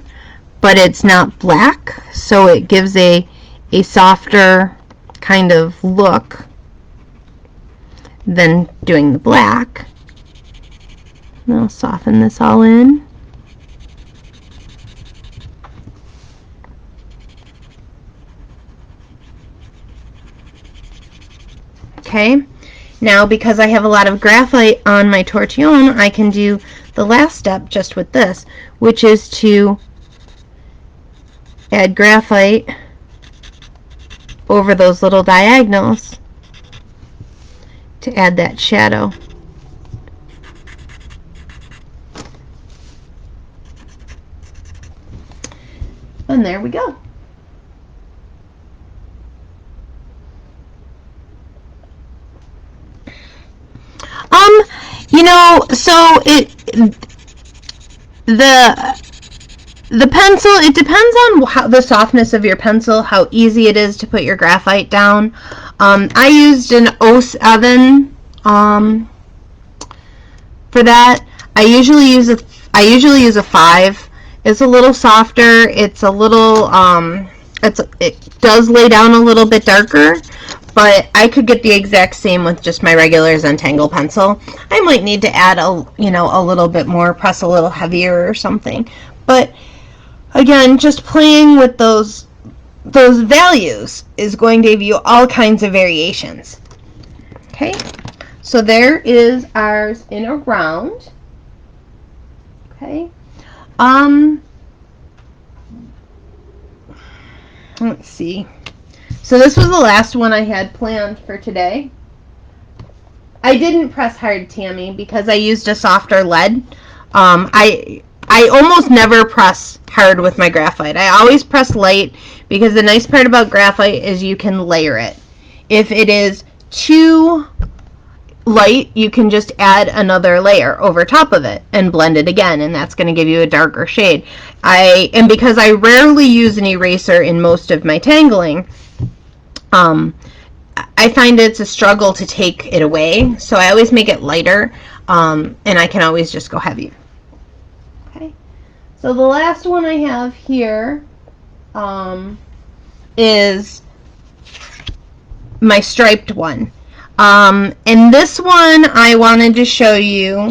but it's not black, so it gives a softer kind of look than doing the black. And I'll soften this all in. Okay, now because I have a lot of graphite on my tortillon, I can do the last step just with this, which is to add graphite over those little diagonals to add that shadow. And there we go. You know, so the pencil, it depends on how the softness of your pencil, how easy it is to put your graphite down. I used an 07 for that. I usually use a 5. It's a little softer. It's a little it does lay down a little bit darker, but I could get the exact same with just my regular Zentangle pencil. I might need to add a little bit more, press a little heavier or something. But again, just playing with those values is going to give you all kinds of variations. Okay, so there is ours in a round. Okay, let's see. So this was the last one I had planned for today. I didn't press hard, Tammy, because I used a softer lead. I I almost never press hard with my graphite. I always press light because the nice part about graphite is you can layer it. If it is too light, you can just add another layer over top of it and blend it again, and that's going to give you a darker shade. And because I rarely use an eraser in most of my tangling, I find it's a struggle to take it away, so I always make it lighter, and I can always just go heavier. Okay, so the last one I have here is my striped one. And this one I wanted to show you.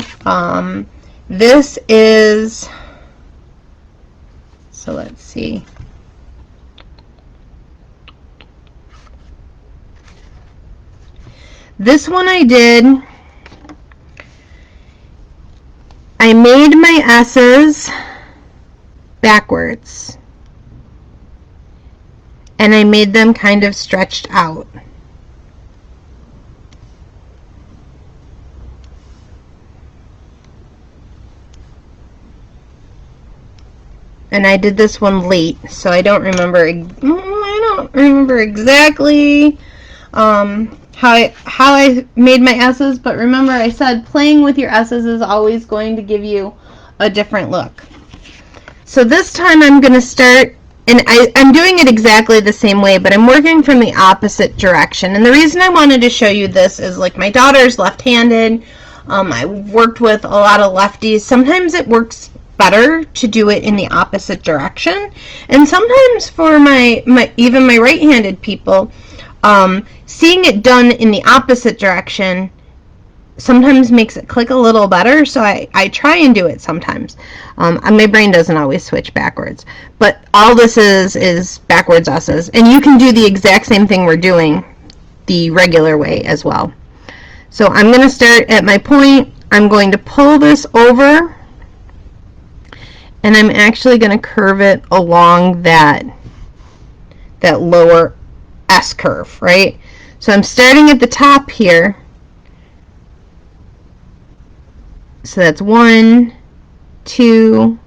This is, so let's see. This one I did, I made my S's backwards, and I made them kind of stretched out. And I did this one late, so I don't remember exactly how I made my S's, but remember I said playing with your S's is always going to give you a different look. So this time I'm going to start, and I'm doing it exactly the same way, but I'm working from the opposite direction. And the reason I wanted to show you this is, like, my daughter's left-handed. I worked with a lot of lefties. Sometimes it works better to do it in the opposite direction, and sometimes for even my right-handed people, seeing it done in the opposite direction sometimes makes it click a little better, so I try and do it sometimes. My brain doesn't always switch backwards, but all this is backwards S's, and you can do the exact same thing we're doing the regular way as well. So I'm going to start at my point. I'm going to pull this over, and I'm actually going to curve it along that lower S curve, right? So I'm starting at the top here. So that's 1, 2,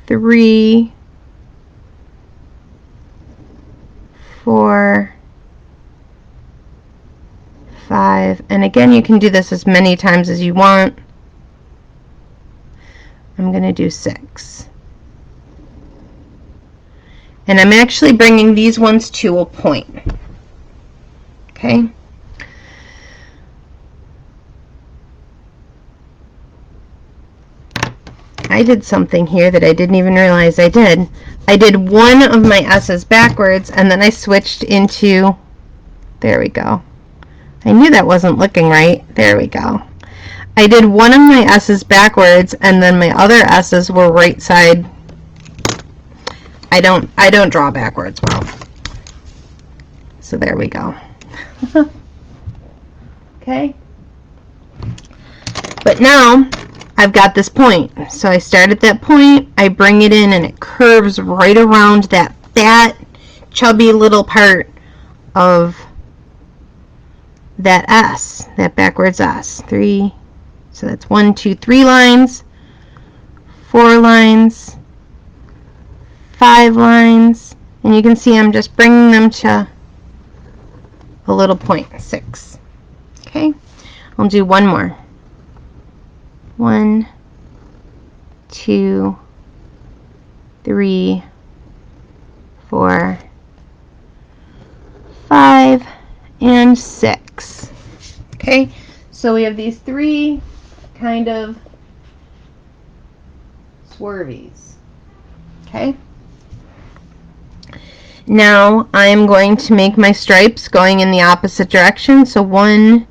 3, 4, 5, and again you can do this as many times as you want. I'm going to do 6. And I'm actually bringing these ones to a point. Okay? I did something here that I didn't even realize I did. I did one of my S's backwards, and then I switched into, there we go. I knew that wasn't looking right. There we go. I did one of my S's backwards, and then my other S's were right side. I don't draw backwards well. So there we go. Okay. But now I've got this point. So I start at that point, I bring it in, and it curves right around that fat, chubby little part of that S, that backwards S. 3, so that's 1, 2, 3 lines, 4 lines, 5 lines, and you can see I'm just bringing them to a little point, 6. Okay, I'll do one more. 1, 2, 3, 4, 5, and 6. Okay, so we have these 3 kind of swervies. Okay. Now I'm going to make my stripes going in the opposite direction. So 1,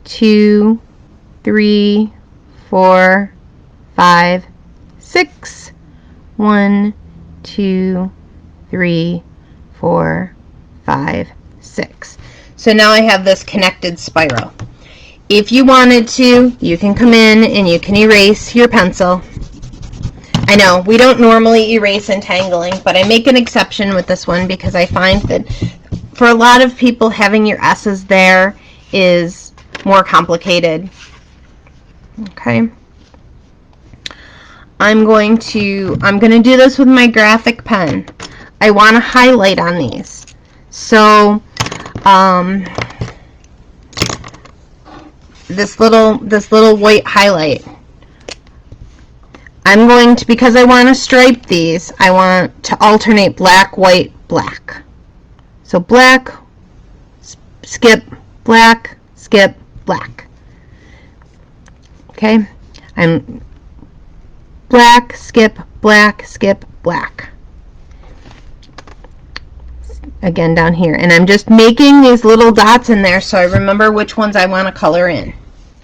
2, 3, 4, 5, 6. 1, 2, 3, 4, 5, 6. So now I have this connected spiral. If you wanted to, you can come in and you can erase your pencil. I know we don't normally erase entangling, but I make an exception with this one because I find that for a lot of people, having your S's there is more complicated. Okay. I'm going to do this with my graphic pen. I want to highlight on these. So this little white highlight, I'm going to, because I want to stripe these, I want to alternate black, white, black. So black, skip, black, skip, black. Okay, I'm black, skip, black, skip, black. Again down here, and I'm just making these little dots in there so I remember which ones I want to color in.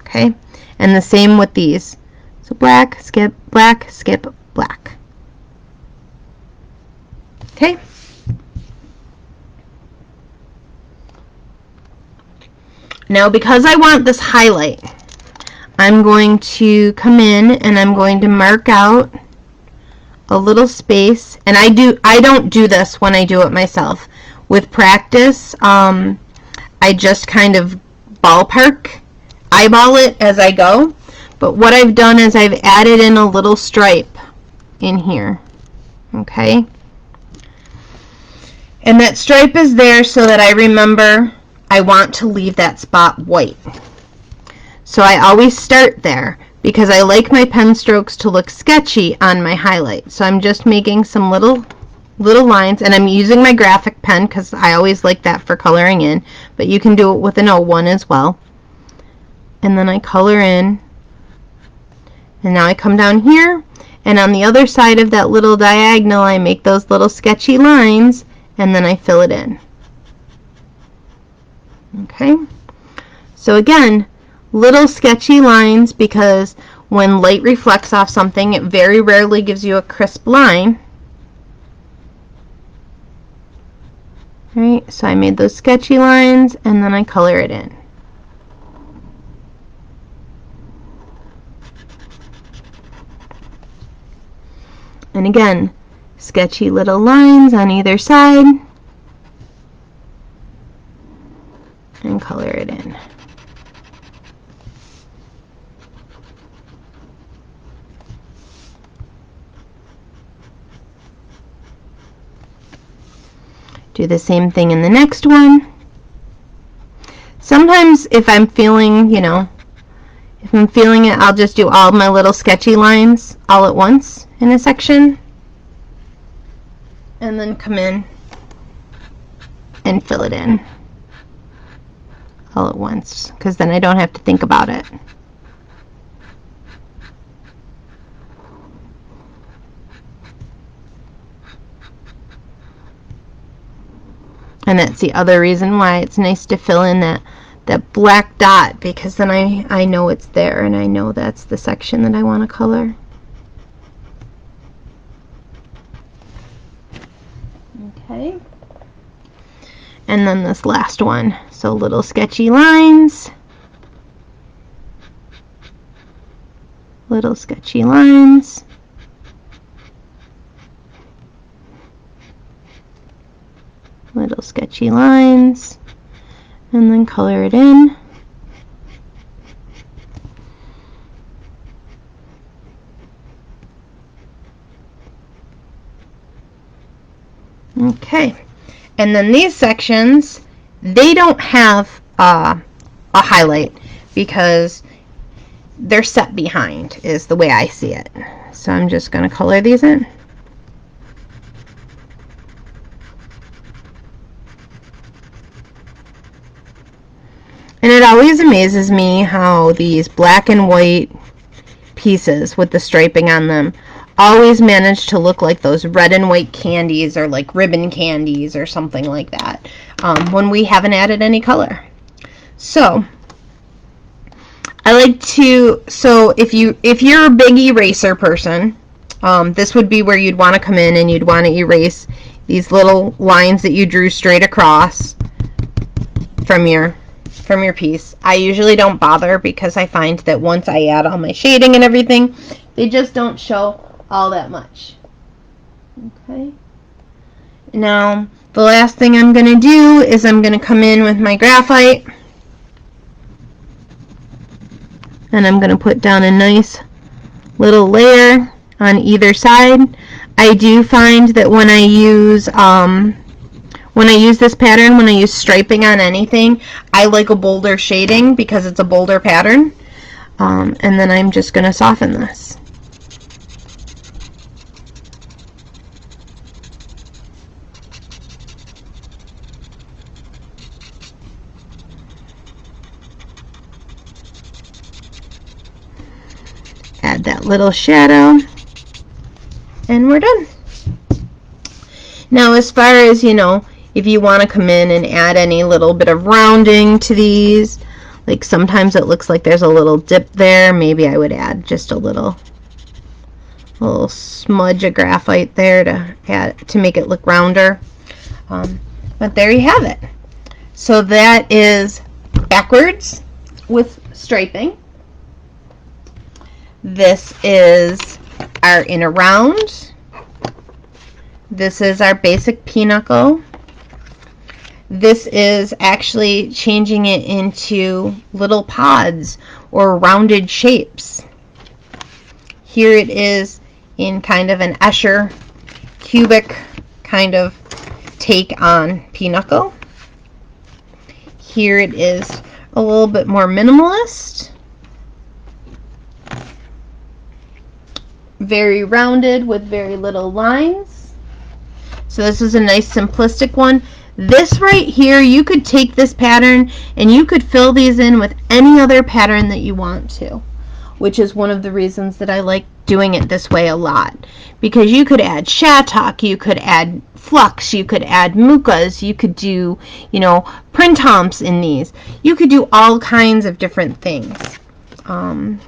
Okay, and the same with these. So black, skip, black, skip, black. Okay. Now, because I want this highlight, I'm going to come in and I'm going to mark out a little space, and I don't do this when I do it myself. With practice, I just kind of eyeball it as I go. But what I've done is I've added in a little stripe in here. Okay? And that stripe is there so that I remember I want to leave that spot white. So I always start there because I like my pen strokes to look sketchy on my highlight. So I'm just making some little lines, and I'm using my graphic pen because I always like that for coloring in, but you can do it with an O1 as well. And then I color in, and now I come down here, and on the other side of that little diagonal I make those little sketchy lines, and then I fill it in. Okay, so again, little sketchy lines, because when light reflects off something, it very rarely gives you a crisp line. Right, so I made those sketchy lines, and then I color it in. And again, sketchy little lines on either side, and color it in. Do the same thing in the next one. Sometimes if I'm feeling, if I'm feeling it, I'll just do all my little sketchy lines all at once in a section, and then come in and fill it in all at once, because then I don't have to think about it. And that's the other reason why it's nice to fill in that black dot, because then I know it's there, and I know that's the section that I want to color. Okay. And then this last one. So little sketchy lines. Little sketchy lines. Little sketchy lines, and then color it in. Okay, and then these sections, they don't have a highlight because they're set behind, is the way I see it. So I'm just going to color these in. And it always amazes me how these black and white pieces with the striping on them always manage to look like those red and white candies, or like ribbon candies or something like that, when we haven't added any color. So I like to, so if you're a big eraser person, this would be where you'd want to come in and you'd want to erase these little lines that you drew straight across from your piece. I usually don't bother because I find that once I add all my shading and everything, they just don't show all that much. Okay. Now, the last thing I'm going to do is I'm going to come in with my graphite, and I'm going to put down a nice little layer on either side. I do find that when I use this pattern, when I use striping on anything, I like a bolder shading because it's a bolder pattern. And then I'm just going to soften this. Add that little shadow, and we're done. Now, as far as, if you want to come in and add any little bit of rounding to these, like sometimes it looks like there's a little dip there, maybe I would add just a little smudge of graphite there to make it look rounder. But there you have it. So that is backwards with striping. This is our in around. This is our basic Peaknuckle. This is actually changing it into little pods or rounded shapes. Here it is in kind of an Escher cubic kind of take on Peaknuckle. Here it is a little bit more minimalist. Very rounded with very little lines. So this is a nice simplistic one. This right here, you could take this pattern and you could fill these in with any other pattern that you want to, which is one of the reasons that I like doing it this way a lot. Because you could add shattuck, you could add flux, you could add mukas, you could do, printemps in these. You could do all kinds of different things. And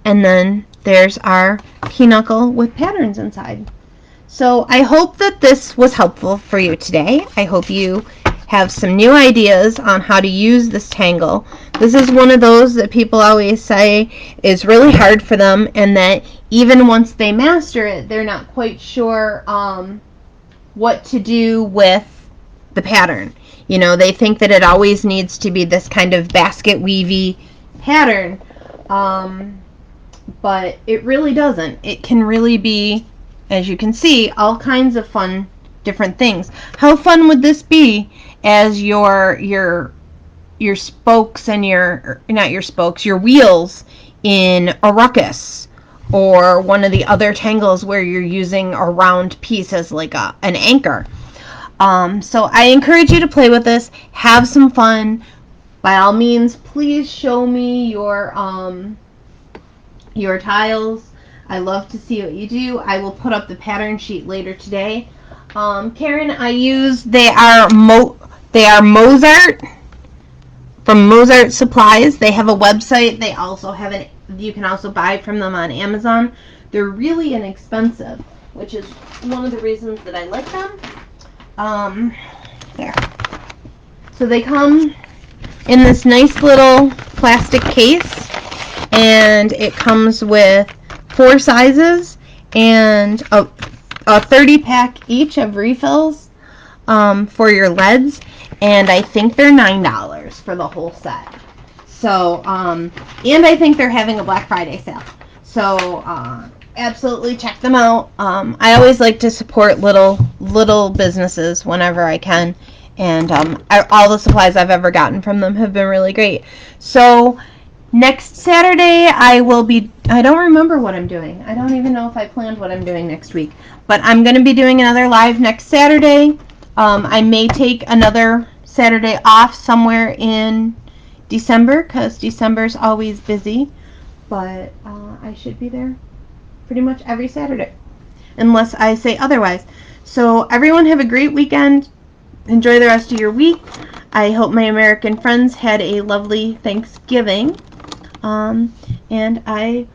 then there's our Peaknuckle with patterns inside. So I hope that this was helpful for you today. I hope you have some new ideas on how to use this tangle. This is one of those that people always say is really hard for them, and that even once they master it, they're not quite sure what to do with the pattern. They think that it always needs to be this kind of basket weavy pattern. But it really doesn't. It can really be, as you can see, all kinds of fun different things. How fun would this be as your spokes and your wheels in a ruckus, or one of the other tangles where you're using a round piece as like an anchor. So I encourage you to play with this, have some fun. By all means, please show me your tiles. I love to see what you do. I will put up the pattern sheet later today. Karen, they are Mozart, from Mozart Supplies. They have a website. They also have you can also buy from them on Amazon. They're really inexpensive, which is one of the reasons that I like them. There. So they come in this nice little plastic case, and it comes with 4 sizes and a 30-pack each of refills for your leads, and I think they're $9 for the whole set. So, and I think they're having a Black Friday sale. So, absolutely check them out. I always like to support little businesses whenever I can, and all the supplies I've ever gotten from them have been really great. So, next Saturday, I don't remember what I'm doing. I don't even know if I planned what I'm doing next week. But I'm going to be doing another live next Saturday. I may take another Saturday off somewhere in December, because December's always busy. But I should be there pretty much every Saturday, unless I say otherwise. So everyone have a great weekend. Enjoy the rest of your week. I hope my American friends had a lovely Thanksgiving. And I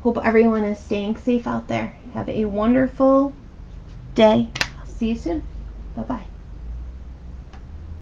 hope everyone is staying safe out there. Have a wonderful day. I'll see you soon. Bye-bye.